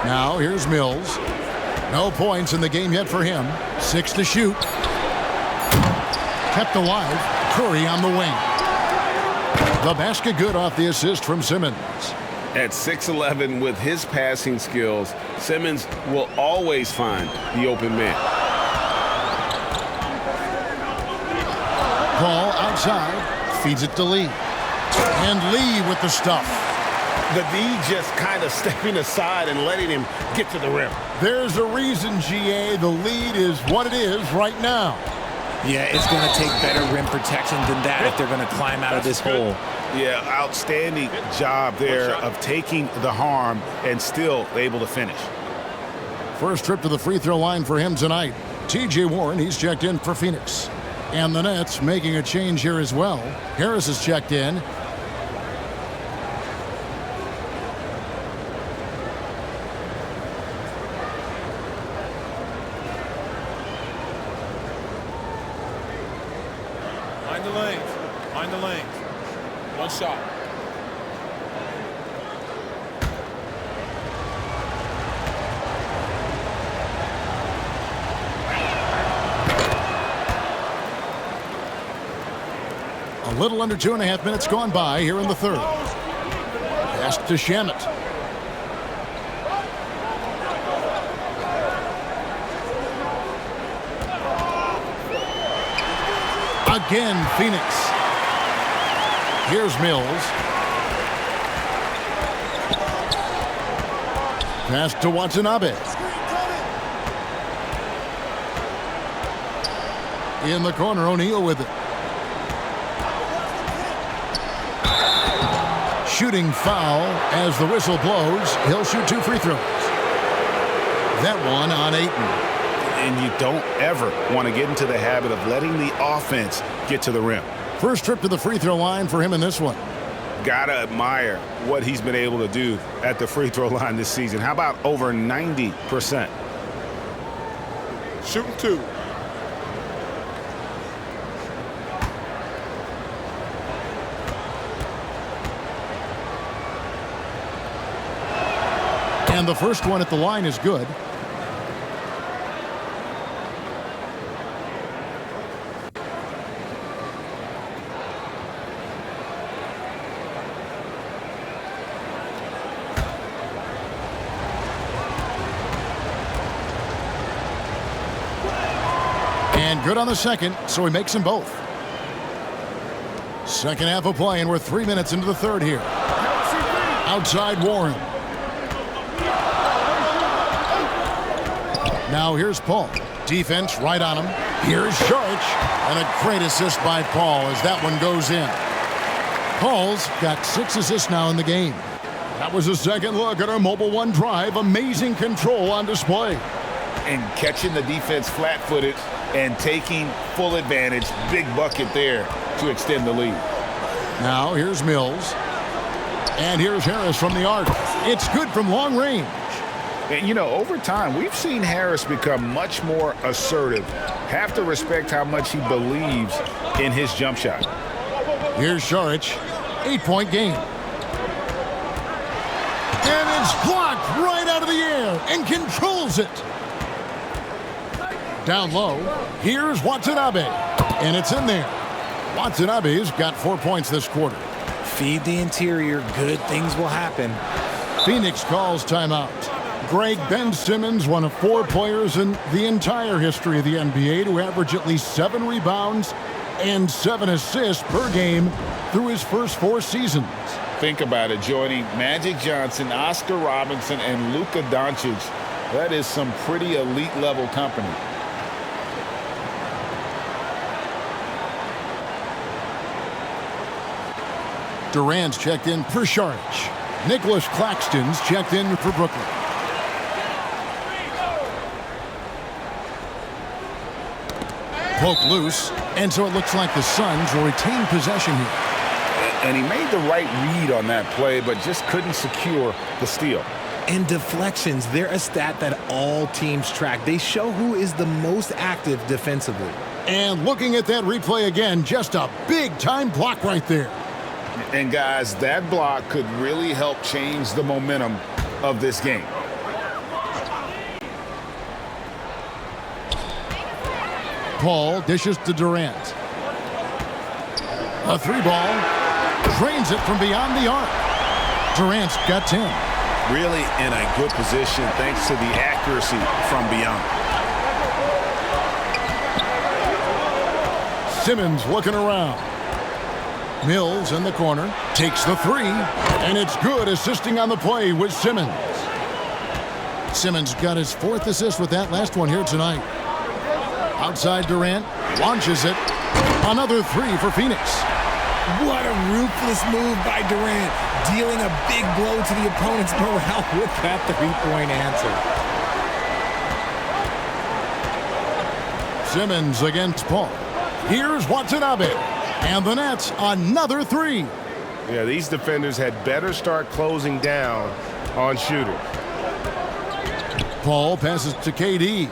Now here's Mills. No points in the game yet for him. 6 to shoot. Kept alive. Curry on the wing. The basket good off the assist from Simmons. At 6'11", with his passing skills, Simmons will always find the open man. Paul outside. Feeds it to Lee. And Lee with the stuff. The D just kind of stepping aside and letting him get to the rim. There's a reason, GA, the lead is what it is right now. Yeah, it's going to take better rim protection than that if they're going to climb out of this hole. Yeah, outstanding job there of taking the harm and still able to finish. First trip to the free throw line for him tonight. TJ Warren, he's checked in for Phoenix. And the Nets making a change here as well. Harris is checked in. Mind the lanes. One shot. A little under 2.5 minutes gone by here in the third. Pass to Shamet. Again, Phoenix. Here's Mills. Pass to Watanabe. In the corner, O'Neal with it. Shooting foul as the whistle blows. He'll shoot 2 free throws. That one on Ayton. And you don't ever want to get into the habit of letting the offense get to the rim. First trip to the free throw line for him in this one. Gotta admire what he's been able to do at the free throw line this season. How about over 90%? Shooting 2. And the first one at the line is good. And good on the second, so he makes them both. Second half of play, and we're 3 minutes into the third here. Outside Warren. Now here's Paul. Defense right on him. Here's Saric. And a great assist by Paul as that one goes in. Paul's got 6 assists now in the game. That was a second look at our Mobile One drive. Amazing control on display. And catching the defense flat-footed and taking full advantage. Big bucket there to extend the lead. Now here's Mills. And here's Harris from the arc. It's good from long range. And, you know, over time, we've seen Harris become much more assertive. Have to respect how much he believes in his jump shot. Here's Saric. 8-point game. And it's blocked right out of the air and controls it. Down low, here's Watanabe. And it's in there. Watanabe's got 4 points this quarter. Feed the interior. Good things will happen. Phoenix calls timeout. Greg, Ben Simmons, one of 4 players in the entire history of the NBA to average at least 7 rebounds and 7 assists per game through his first 4 seasons. Think about it, joining Magic Johnson, Oscar Robinson, and Luka Doncic. That is some pretty elite level company. Durant's checked in for Saric. Nicholas Claxton's checked in for Brooklyn. Poke loose, and so it looks like the Suns will retain possession here. And he made the right read on that play, but just couldn't secure the steal. And deflections, they're a stat that all teams track. They show who is the most active defensively. And looking at that replay again, just a big-time block right there. And guys, that block could really help change the momentum of this game. Paul dishes to Durant. A 3-ball. Drains it from beyond the arc. Durant's got 10. Really in a good position thanks to the accuracy from beyond. Simmons looking around. Mills in the corner. Takes the 3. And it's good, assisting on the play with Simmons. Simmons got his 4th assist with that last one here tonight. Outside Durant. Launches it. Another 3 for Phoenix. What a ruthless move by Durant, dealing a big blow to the opponent's morale with that 3-point answer. Simmons against Paul. Here's Watanabe. And the Nets, another 3. Yeah, these defenders had better start closing down on shooters. Paul passes to KD.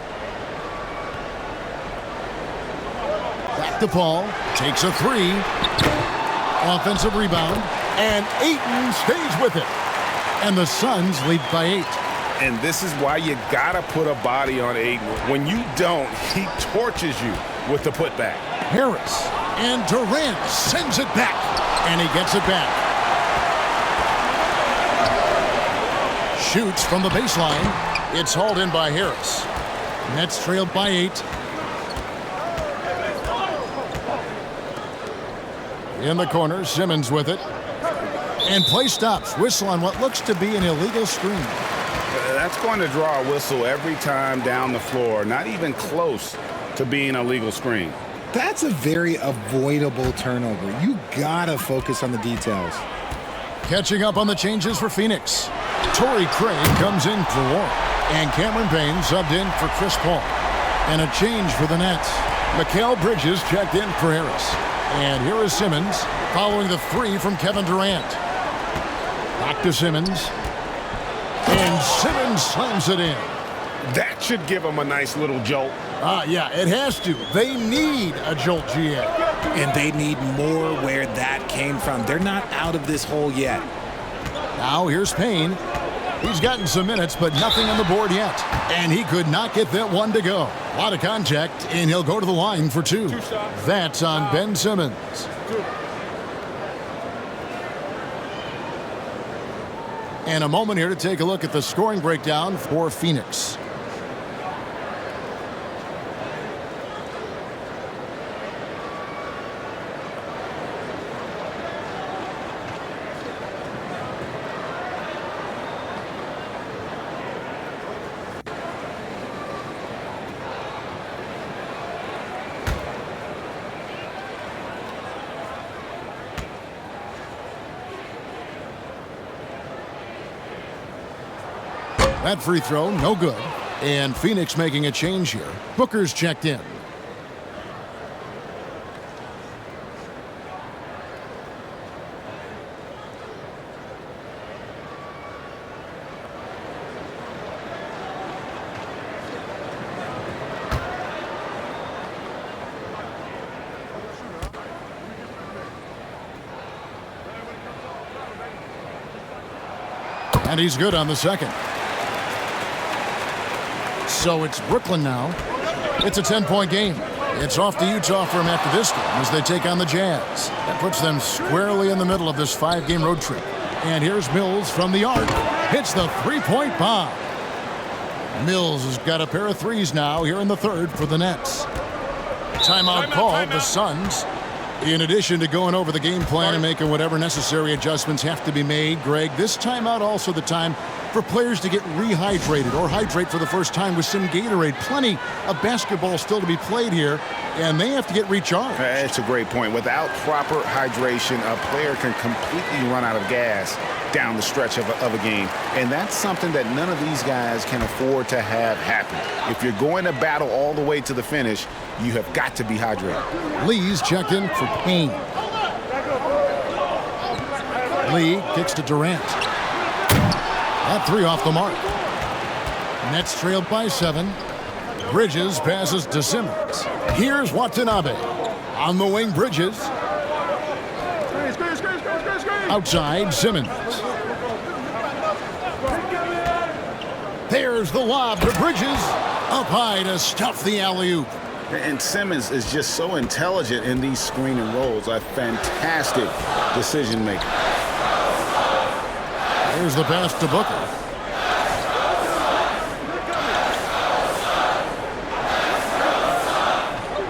Back to Paul. Takes a 3. Offensive rebound. And Ayton stays with it. And the Suns lead by 8. And this is why you got to put a body on Ayton. When you don't, he torches you with the putback. Harris. And Durant sends it back. And he gets it back. Shoots from the baseline. It's hauled in by Harris. Nets trailed by 8. In the corner, Simmons with it. And play stops. Whistle on what looks to be an illegal screen. That's going to draw a whistle every time down the floor. Not even close to being a legal screen. That's a very avoidable turnover. You gotta focus on the details. Catching up on the changes for Phoenix. Torrey Craig comes in for Warren. And Cameron Payne subbed in for Chris Paul. And a change for the Nets. Mikal Bridges checked in for Harris. And here is Simmons following the 3 from Kevin Durant. Back to Simmons. And Simmons slams it in. That should give them a nice little jolt. Yeah, it has to. They need a jolt, GA. And they need more where that came from. They're not out of this hole yet. Now here's Payne. He's gotten some minutes, but nothing on the board yet. And he could not get that one to go. A lot of contact, and he'll go to the line for 2. That's on Ben Simmons. And a moment here to take a look at the scoring breakdown for Phoenix. That free throw, no good. And Phoenix making a change here. Booker's checked in. And he's good on the second. So it's Brooklyn now. It's a 10-point game. It's off to Utah for them after this game as they take on the Jazz. That puts them squarely in the middle of this 5-game road trip. And here's Mills from the arc. Hits the three-point bomb. Mills has got a pair of threes now here in the third for the Nets. Timeout called. The Suns. In addition to going over the game plan and making whatever necessary adjustments have to be made, Greg, this timeout also the time for players to get rehydrated or hydrate for the first time with some Gatorade. Plenty of basketball still to be played here, and they have to get recharged. That's a great point. Without proper hydration, a player can completely run out of gas down the stretch of a game. And that's something that none of these guys can afford to have happen. If you're going to battle all the way to the finish, you have got to be hydrated. Lee's checked in for Payne. Lee kicks to Durant. That three off the mark. Nets trailed by 7. Bridges passes to Simmons. Here's Watanabe. On the wing, Bridges. Outside, Simmons. There's the lob to Bridges. Up high to stuff the alley-oop. And Simmons is just so intelligent in these screen and rolls. A fantastic decision maker. Here's the pass to Booker.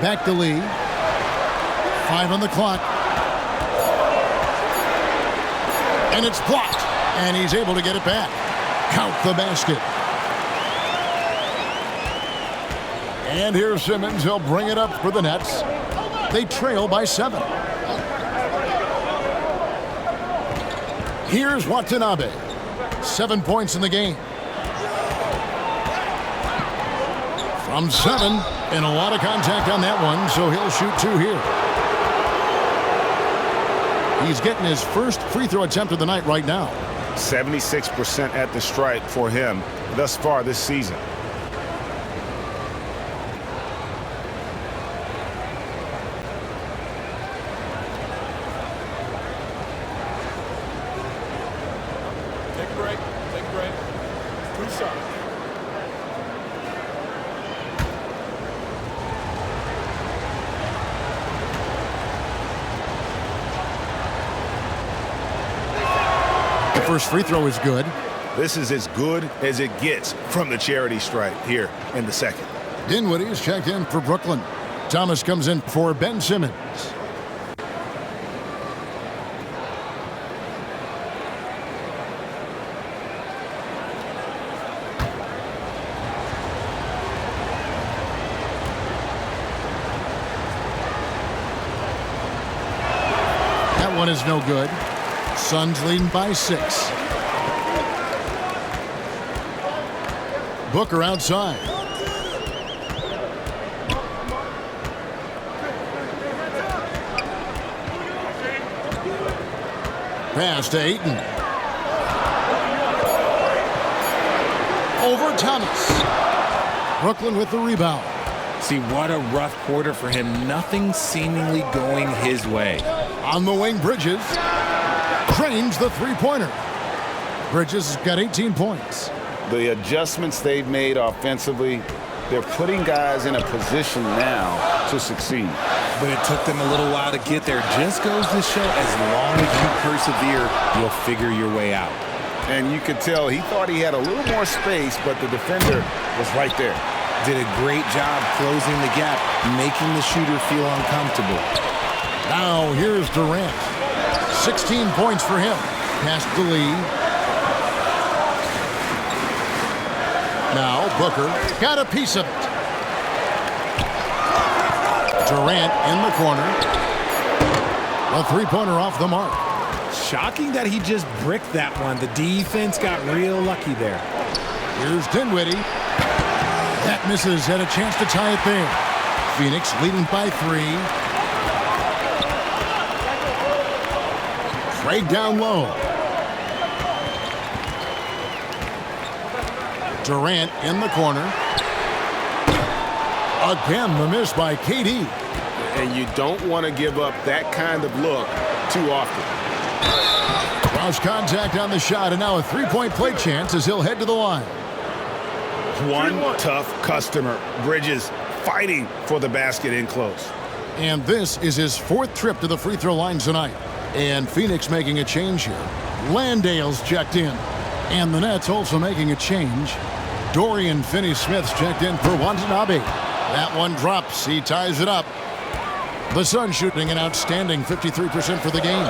Back to Lee. 5 on the clock. And it's blocked. And he's able to get it back. Count the basket. And here's Simmons. He'll bring it up for the Nets. They trail by 7. Here's Watanabe. 7 points in the game. From 7. And a lot of contact on that one, so he'll shoot 2 here. He's getting his first free throw attempt of the night right now. 76% at the stripe for him thus far this season. Take a break. Take a break. 2 shots. First free throw is good. This is as good as it gets from the charity stripe here in the second. Dinwiddie's checked in for Brooklyn. Thomas comes in for Ben Simmons. That one is no good. Suns leading by 6. Booker outside. Pass to Ayton. Over Thomas. Brooklyn with the rebound. See, what a rough quarter for him. Nothing seemingly going his way. On the wing, Bridges. Drains the three-pointer. Bridges has got 18 points. The adjustments they've made offensively, they're putting guys in a position now to succeed. But it took them a little while to get there. Just goes to show, as long as you persevere, you'll figure your way out. And you could tell he thought he had a little more space, but the defender was right there. Did a great job closing the gap, making the shooter feel uncomfortable. Now here's Durant. 16 points for him. Pass to Lee. Now Booker got a piece of it. Durant in the corner. A three-pointer off the mark. Shocking that he just bricked that one. The defense got real lucky there. Here's Dinwiddie. That misses, and a chance to tie it there. Phoenix leading by 3. Craig down low. Durant in the corner. Again, the miss by KD. And you don't want to give up that kind of look too often. Cross contact on the shot, and now a three-point play chance as he'll head to the line. One tough customer. Bridges fighting for the basket in close. And this is his 4th trip to the free throw line tonight. And Phoenix making a change here. Landale's checked in. And the Nets also making a change. Dorian Finney-Smith's checked in for Watanabe. That one drops. He ties it up. The Suns shooting an outstanding 53% for the game.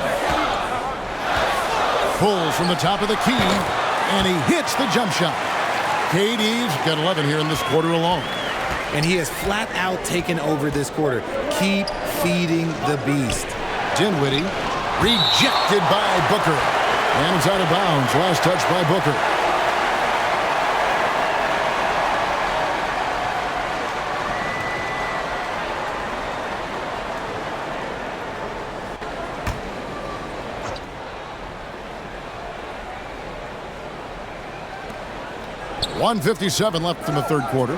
Pulls from the top of the key, and he hits the jump shot. KD's got 11 here in this quarter alone. And he has flat out taken over this quarter. Keep feeding the beast. Dinwiddie rejected by Booker. And it's out of bounds. Last touch by Booker. .157 left in the third quarter.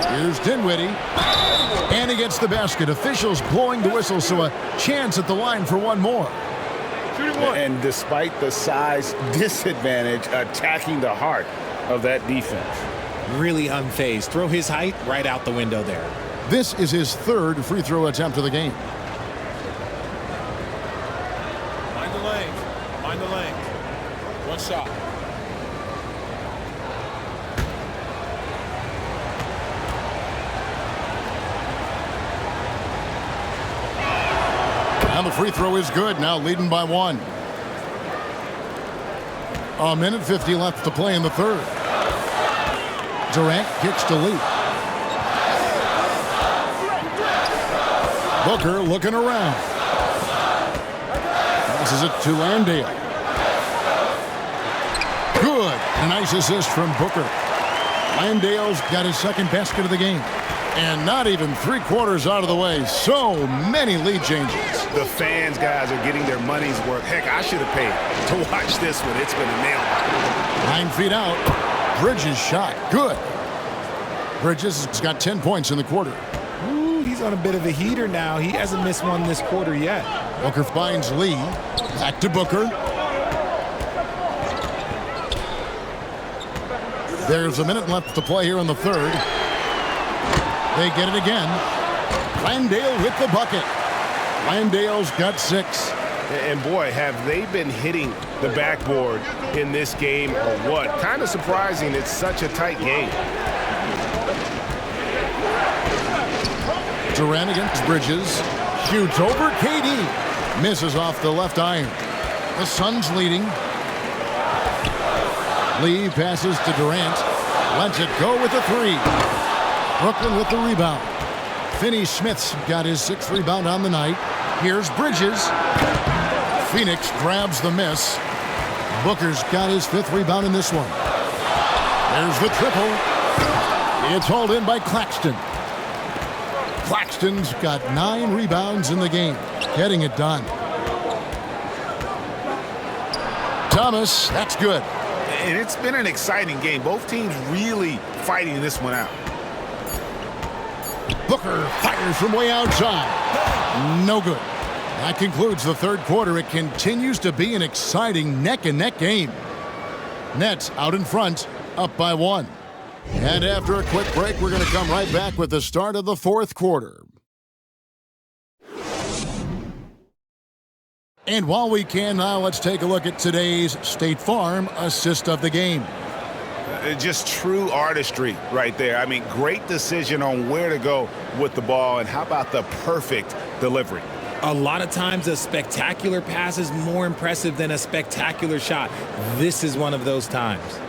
Here's Dinwiddie. And he gets the basket. Officials blowing the whistle, so a chance at the line for one more. And despite the size disadvantage, attacking the heart of that defense. Really unfazed. Throw his height right out the window there. This is his 3rd free throw attempt of the game. Mind the lane. Mind the lane. One shot. And the free throw is good. Now leading by 1. A minute 50 left to play in the third. Durant kicks to Lee. Booker looking around. Passes it to Landale. Good. A nice assist from Booker. Landale's got his 2nd basket of the game. And not even 3/4 out of the way. So many lead changes. The fans, guys, are getting their money's worth. Heck, I should have paid to watch this one. It's been a nail. 9 feet out. Bridges shot. Good. Bridges has got 10 points in the quarter. Ooh, he's on a bit of a heater now. He hasn't missed one this quarter yet. Booker finds Lee. Back to Booker. There's a minute left to play here in the third. They get it again. Landale with the bucket. Landale's got 6. And boy, have they been hitting the backboard in this game or what? Kind of surprising it's such a tight game. Durant against Bridges. Shoots over KD. Misses off the left iron. The Suns leading. Lee passes to Durant. Lets it go with the 3. Brooklyn with the rebound. Finney-Smith's got his 6th rebound on the night. Here's Bridges. Phoenix grabs the miss. Booker's got his 5th rebound in this one. There's the triple. It's hauled in by Claxton. Claxton's got 9 rebounds in the game. Getting it done. Thomas, that's good. And it's been an exciting game. Both teams really fighting this one out. Booker fires from way outside. No good. That concludes the third quarter. It continues to be an exciting neck-and-neck game. Nets out in front, up by 1. And after a quick break, we're going to come right back with the start of the fourth quarter. And while we can now, let's take a look at today's State Farm assist of the game. Just true artistry right there. I mean, great decision on where to go with the ball, and how about the perfect delivery? A lot of times a spectacular pass is more impressive than a spectacular shot. This is one of those times.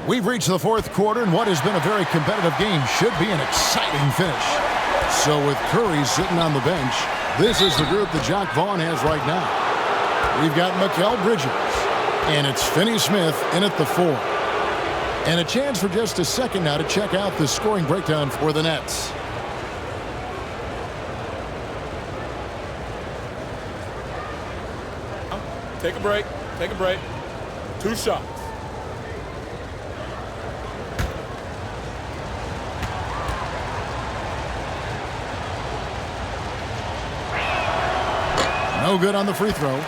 We've reached the fourth quarter, and what has been a very competitive game should be an exciting finish. So with Curry sitting on the bench, this is the group that Jacque Vaughn has right now. We've got Mikal Bridges. And it's Finney Smith in at the 4. And a chance for just a second now to check out the scoring breakdown for the Nets. Take a break. Take a break. 2 shots. No good on the free throw.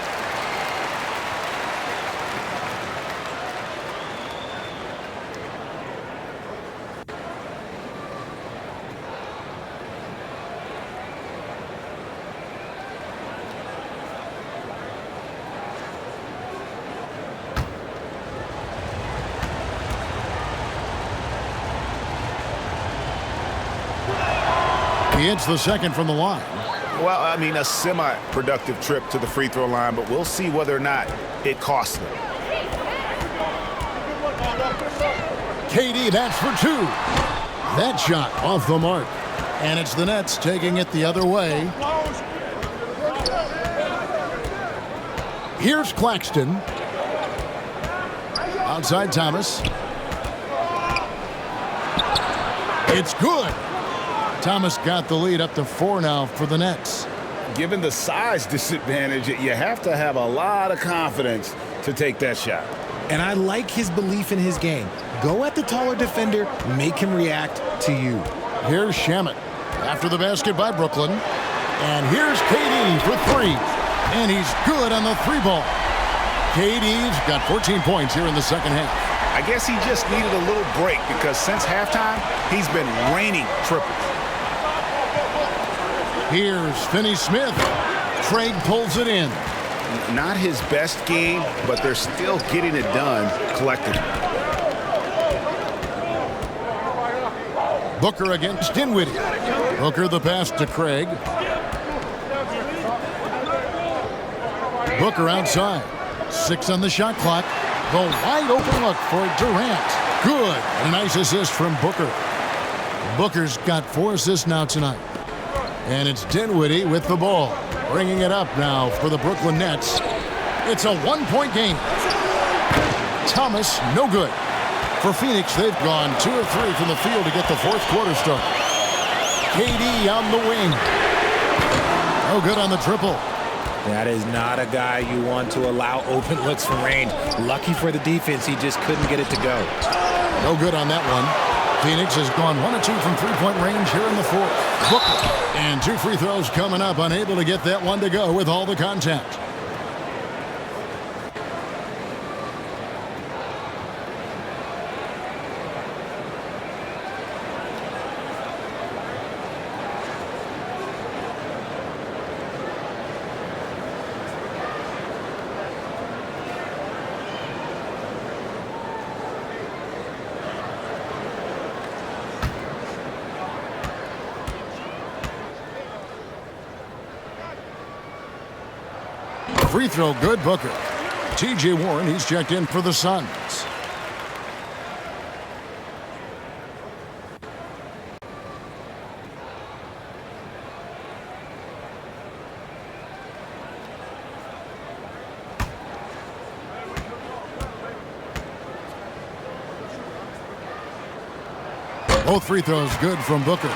He hits the second from the line. Well, I mean, a semi-productive trip to the free throw line, but we'll see whether or not it costs them. KD, that's for 2. That shot off the mark. And it's the Nets taking it the other way. Here's Claxton. Outside Thomas. It's good. Thomas got the lead up to 4 now for the Nets. Given the size disadvantage, you have to have a lot of confidence to take that shot. And I like his belief in his game. Go at the taller defender, make him react to you. Here's Shamet after the basket by Brooklyn. And here's KD for 3. And he's good on the 3 ball. KD's got 14 points here in the second half. I guess he just needed a little break because since halftime, he's been raining triples. Here's Finney Smith. Craig pulls it in. Not his best game, but they're still getting it done collectively. Booker against Dinwiddie. Booker the pass to Craig. Booker outside. 6 on the shot clock. The wide open look for Durant. Good. A nice assist from Booker. Booker's got 4 assists now tonight. And it's Dinwiddie with the ball. Bringing it up now for the Brooklyn Nets. It's a 1-point game. Thomas, no good. For Phoenix, they've gone 2 of 3 from the field to get the 4th quarter start. KD on the wing. No good on the triple. That is not a guy you want to allow open looks from range. Lucky for the defense, he just couldn't get it to go. No good on that one. Phoenix has gone 1 of 2 from three-point range here in the 4th. Booker. And 2 free throws coming up, unable to get that one to go with all the contact. Free throw good, Booker. T.J. Warren, he's checked in for the Suns. Both free throws good from Booker.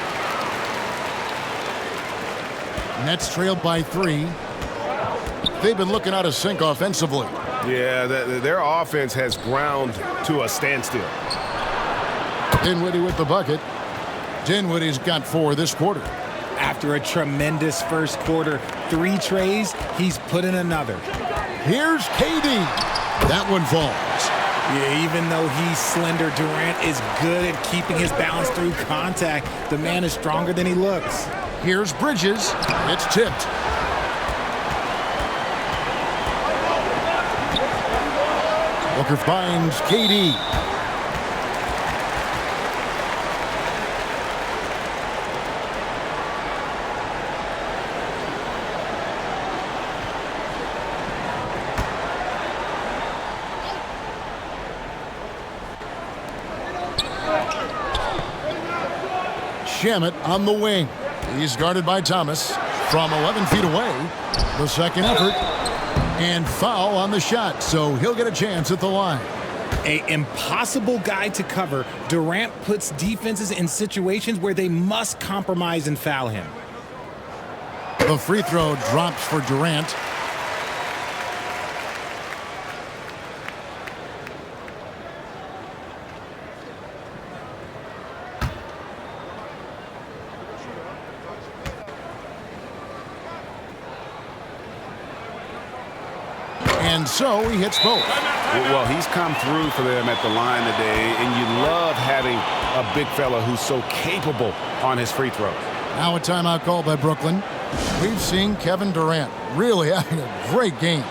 Nets trailed by 3. They've been looking out of sync offensively. Yeah, their offense has ground to a standstill. Dinwiddie with the bucket. Dinwiddie's got 4 this quarter. After a tremendous first quarter, 3 trays, he's put in another. Here's KD. That one falls. Yeah, even though he's slender, Durant is good at keeping his balance through contact. The man is stronger than he looks. Here's Bridges. It's tipped. Booker finds KD. Shamet on the wing. He's guarded by Thomas from 11 feet away. The second effort. And foul on the shot, so he'll get a chance at the line. An impossible guy to cover. Durant puts defenses in situations where they must compromise and foul him. The free throw drops for Durant. And so he hits both. Well, he's come through for them at the line today, and you love having a big fella who's so capable on his free throw. Now a timeout call by Brooklyn. We've seen Kevin Durant really having a great game.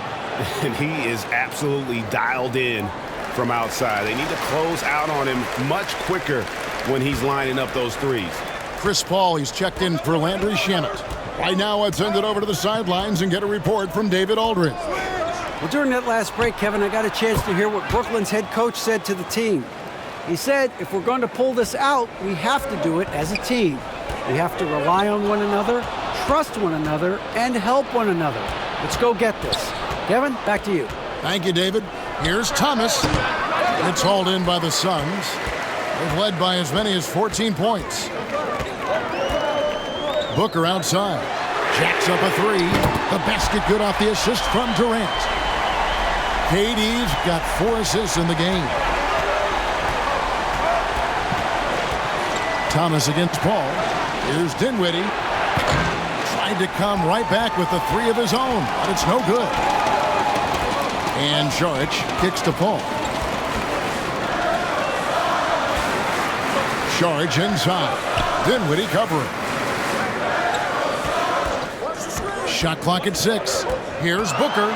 And he is absolutely dialed in from outside. They need to close out on him much quicker when he's lining up those threes. Chris Paul, he's checked in for Landry Shamet. Right now, I'd send it over to the sidelines and get a report from David Aldridge. Well, during that last break, Kevin, I got a chance to hear what Brooklyn's head coach said to the team. He said, if we're going to pull this out, we have to do it as a team. We have to rely on one another, trust one another, and help one another. Let's go get this. Kevin, back to you. Thank you, David. Here's Thomas. It's hauled in by the Suns. They've led by as many as 14 points. Booker outside. Jacks up a three. The basket good off the assist from Durant. KD's got 4 assists in the game. Thomas against Paul. Here's Dinwiddie. Tried to come right back with the 3 of his own, but it's no good. And Saric kicks to Paul. Saric inside. Dinwiddie covering. Shot clock at 6. Here's Booker.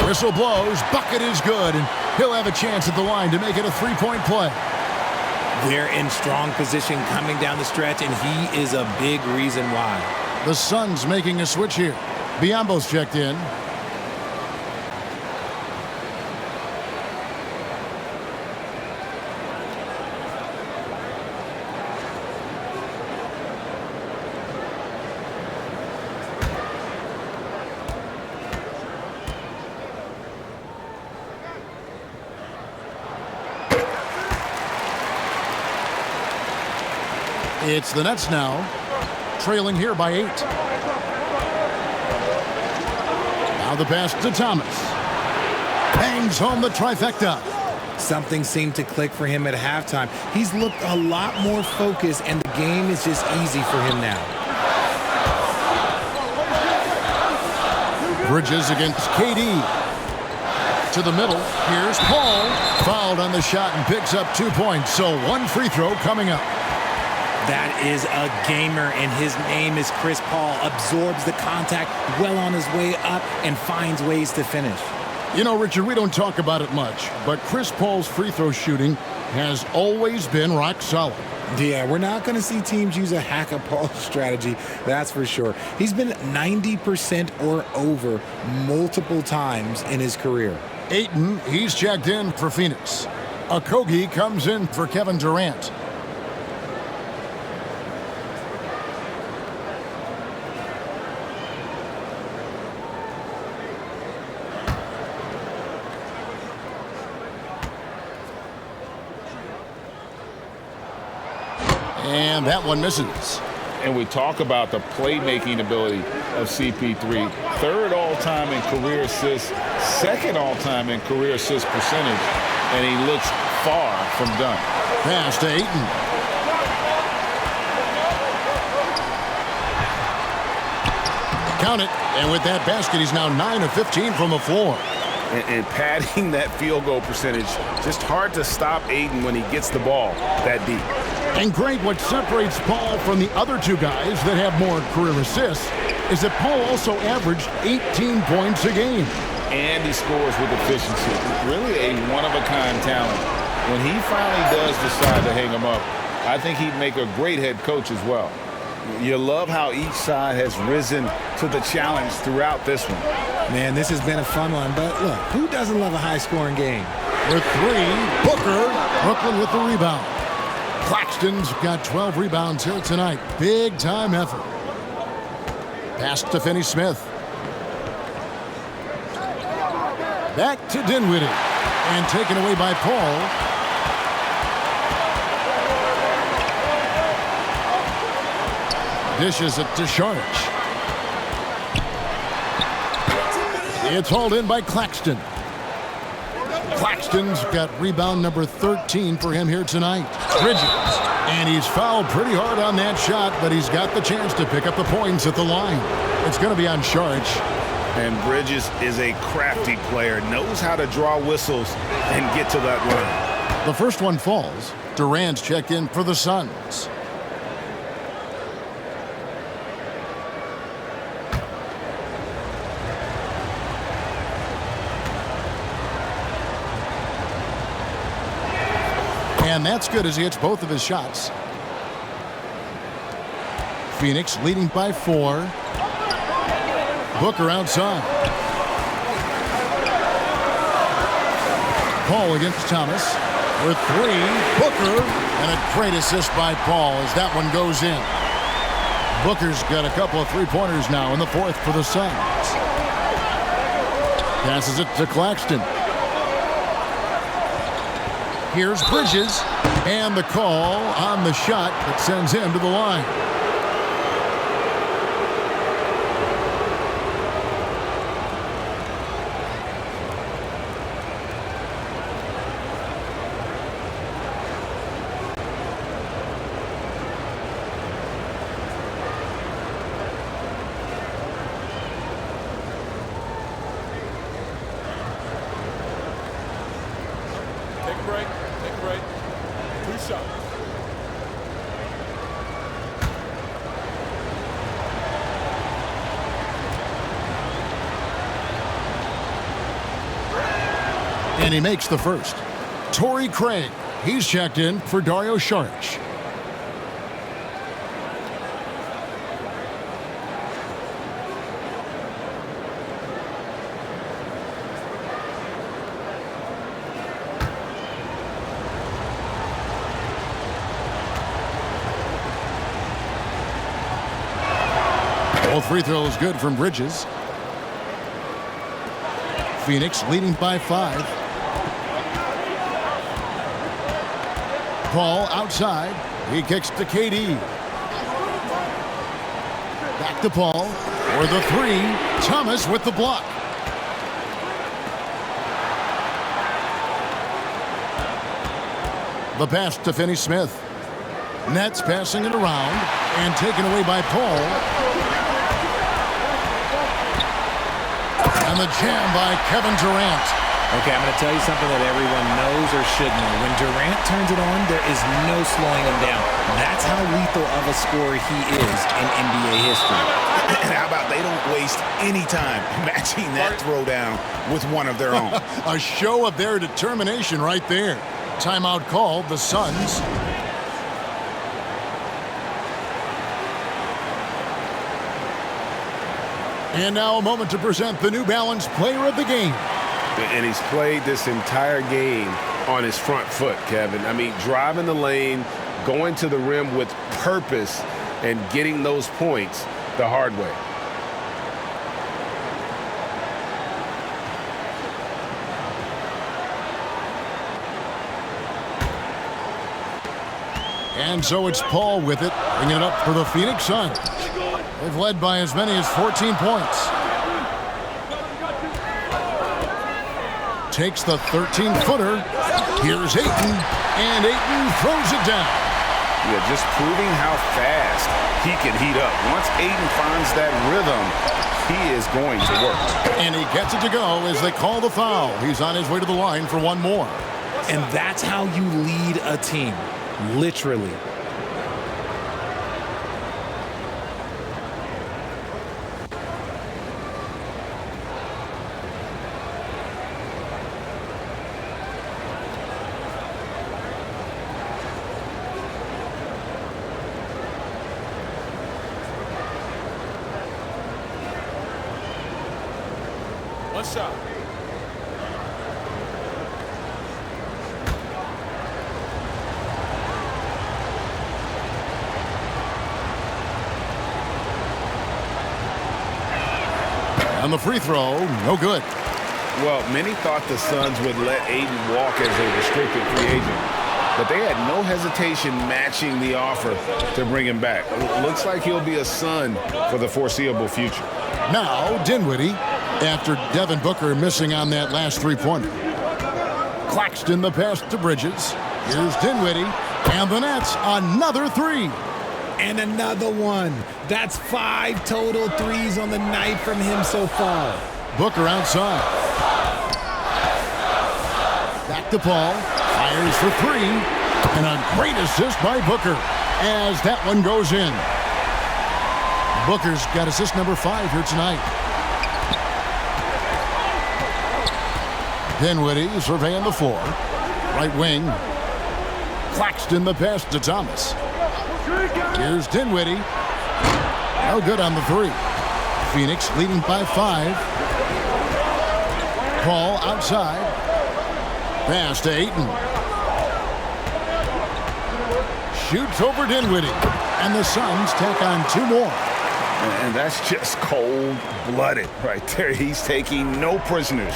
Whistle blows. Bucket is good, and he'll have a chance at the line to make it a 3-point play. They're in strong position coming down the stretch, and he is a big reason why. The Suns making a switch here. Biombo's checked in. It's the Nets now, trailing here by 8. Now the pass to Thomas. Bangs home the trifecta. Something seemed to click for him at halftime. He's looked a lot more focused, and the game is just easy for him now. Bridges against KD. To the middle. Here's Paul. Fouled on the shot and picks up 2 points. So 1 free throw coming up. That is a gamer, and his name is Chris Paul. Absorbs the contact, well on his way up, and finds ways to finish. You know, Richard, we don't talk about it much, but Chris Paul's free throw shooting has always been rock solid. Yeah, we're not going to see teams use a hack-a-Paul strategy, that's for sure. He's been 90% or over multiple times in his career. Ayton, he's checked in for Phoenix. Okogie comes in for Kevin Durant. And that one misses. And we talk about the playmaking ability of CP3. 3rd all-time in career assists, 2nd all-time in career assist percentage, and he looks far from done. Pass to Ayton. Count it. And with that basket, he's now 9 of 15 from the floor. And padding that field goal percentage, just hard to stop Ayton when he gets the ball that deep. And great, what separates Paul from the other 2 guys that have more career assists is that Paul also averaged 18 points a game. And he scores with efficiency. Really a one-of-a-kind talent. When he finally does decide to hang him up, I think he'd make a great head coach as well. You love how each side has risen to the challenge throughout this one. Man, this has been a fun one, but look, who doesn't love a high-scoring game? With 3, Booker, Brooklyn with the rebound. Claxton's got 12 rebounds here tonight. Big-time effort. Pass to Finney-Smith. Back to Dinwiddie. And taken away by Paul. Dishes it to Saric. It's hauled in by Claxton. Claxton's got rebound number 13 for him here tonight. Bridges. And he's fouled pretty hard on that shot, but he's got the chance to pick up the points at the line. It's going to be on Saric. And Bridges is a crafty player, knows how to draw whistles and get to that line. The first one falls. Durant's checked in for the Suns. And that's good as he hits both of his shots. Phoenix leading by 4. Booker outside. Paul against Thomas. For 3. Booker. And a great assist by Paul as that one goes in. Booker's got a couple of three-pointers now in the fourth for the Suns. Passes it to Claxton. Here's Bridges, and the call on the shot that sends him to the line. Take a break. Take a break. 2 shots. And he makes the first. Torrey Craig. He's checked in for Dario Saric. Both free throws good from Bridges. Phoenix leading by 5. Paul outside. He kicks to KD. Back to Paul for the 3. Thomas with the block. The pass to Finney-Smith. Nets passing it around and taken away by Paul. And the jam by Kevin Durant. Okay, I'm going to tell you something that everyone knows or should know. When Durant turns it on, there is no slowing him down. That's how lethal of a scorer he is in NBA history. And how about they don't waste any time matching that throwdown with one of their own. A show of their determination right there. Timeout called, the Suns. And now a moment to present the New Balance Player of the Game. And he's played this entire game on his front foot, Kevin. I mean, driving the lane, going to the rim with purpose, and getting those points the hard way. And so it's Paul with it, bringing it up for the Phoenix Suns. They've led by as many as 14 points. Takes the 13-footer. Here's Ayton, and Ayton throws it down. Yeah, just proving how fast he can heat up. Once Ayton finds that rhythm, he is going to work. And he gets it to go as they call the foul. He's on his way to the line for one more. And that's how you lead a team, literally. One shot. And the free throw, no good. Well, many thought the Suns would let Ayton walk as a restricted free agent, but they had no hesitation matching the offer to bring him back. Looks like he'll be a Sun for the foreseeable future. Now, Dinwiddie, after Devin Booker missing on that last three-pointer. Claxton the pass to Bridges. Here's Dinwiddie, and the Nets another three. And another one. That's 5 total threes on the night from him so far. Booker outside. Back to Paul. Fires for three. And a great assist by Booker as that one goes in. Booker's got assist number 5 here tonight. Dinwiddie surveying the floor. Right wing. Claxton the pass to Thomas. Here's Dinwiddie. No good on the three. Phoenix leading by 5. Paul outside. Pass to Ayton. Shoots over Dinwiddie. And the Suns tack on 2 more. And that's just cold-blooded right there. He's taking no prisoners.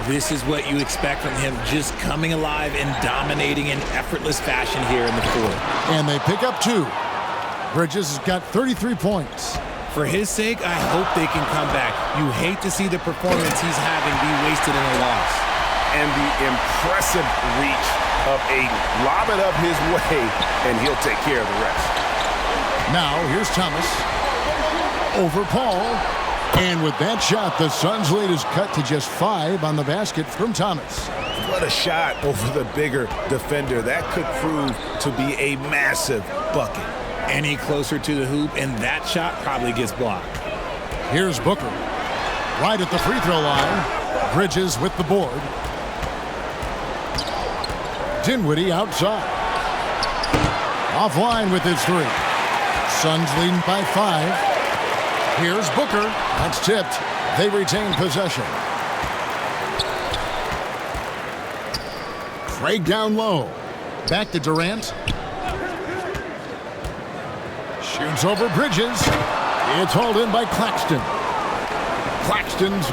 This is what you expect from him, just coming alive and dominating in effortless fashion here in the fourth. And they pick up 2. Bridges has got 33 points. For his sake, I hope they can come back. You hate to see the performance he's having be wasted in a loss. And the impressive reach of Ayton. Lob it up his way, and he'll take care of the rest. Now, here's Thomas. Over Paul. And with that shot, the Suns' lead is cut to just 5 on the basket from Thomas. What a shot over the bigger defender. That could prove to be a massive bucket. Any closer to the hoop, and that shot probably gets blocked. Here's Booker. Right at the free throw line. Bridges with the board. Dinwiddie outside. Offline with his 3. Suns leading by 5. Here's Booker. That's tipped. They retain possession. Craig down low. Back to Durant. Shoots over Bridges. It's hauled in by Claxton. Claxton's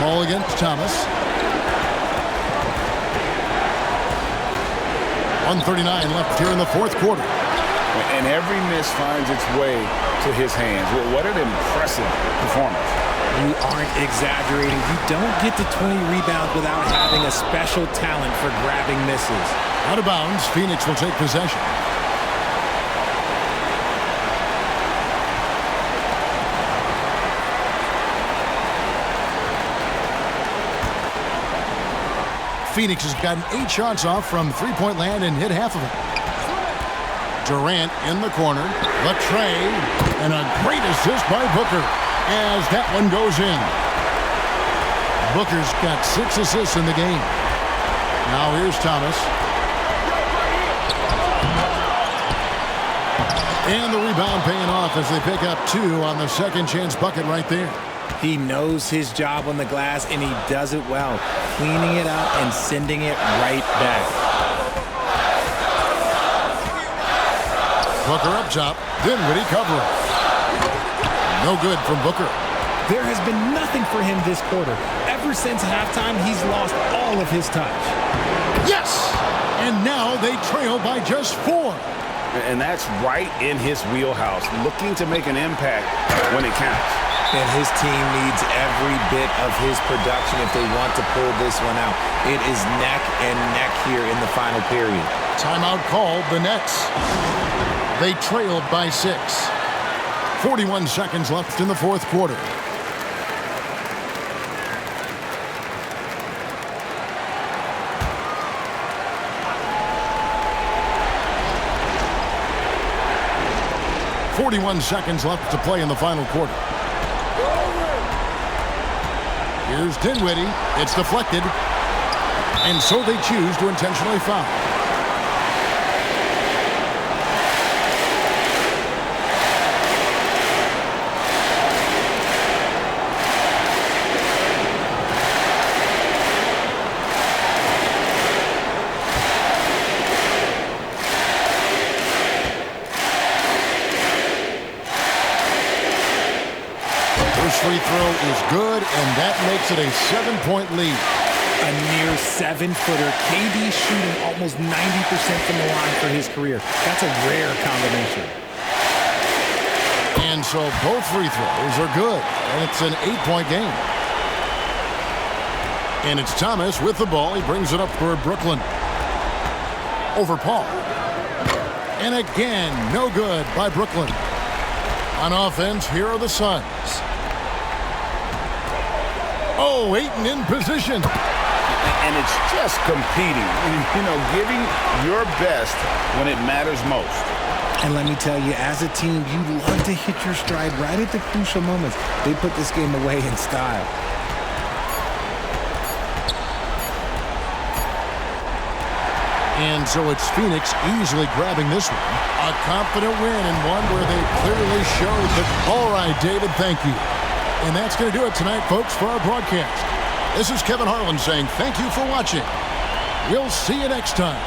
ball against Thomas. 1:39 left here in the fourth quarter. And every miss finds its way to his hands. Well, what an impressive performance. You aren't exaggerating. You don't get to 20 rebounds without having a special talent for grabbing misses. Out of bounds, Phoenix will take possession. Phoenix has gotten 8 shots off from three-point land and hit half of it. Durant in the corner. The tray. And a great assist by Booker as that one goes in. Booker's got 6 assists in the game. Now here's Thomas. And the rebound paying off as they pick up 2 on the second chance bucket right there. He knows his job on the glass, and he does it well, cleaning it up and sending it right back. Booker up top. Dinwiddie covering. No good from Booker. There has been nothing for him this quarter. Ever since halftime, he's lost all of his touch. Yes! And now they trail by just 4. And that's right in his wheelhouse, looking to make an impact when it counts. And his team needs every bit of his production if they want to pull this one out. It is neck and neck here in the final period. Timeout called the Nets. They trailed by 6. 41 seconds left in the fourth quarter. .41 seconds left to play in the final quarter. Here's Dinwiddie. It's deflected. And so they choose to intentionally foul. First free throw is good, and that makes it a 7-point lead. A near 7-footer. KD shooting almost 90% from the line for his career. That's a rare combination. And so both free throws are good, and it's an 8-point game. And it's Thomas with the ball. He brings it up for Brooklyn. Over Paul. And again, no good by Brooklyn. On offense, here are the Suns. Oh, Ayton in position. And it's just competing, giving your best when it matters most. And let me tell you, as a team, you love to hit your stride right at the crucial moments. They put this game away in style. And so it's Phoenix easily grabbing this one. A confident win and one where they clearly showed that. All right, David, thank you. And that's going to do it tonight, folks, for our broadcast. This is Kevin Harlan saying thank you for watching. We'll see you next time.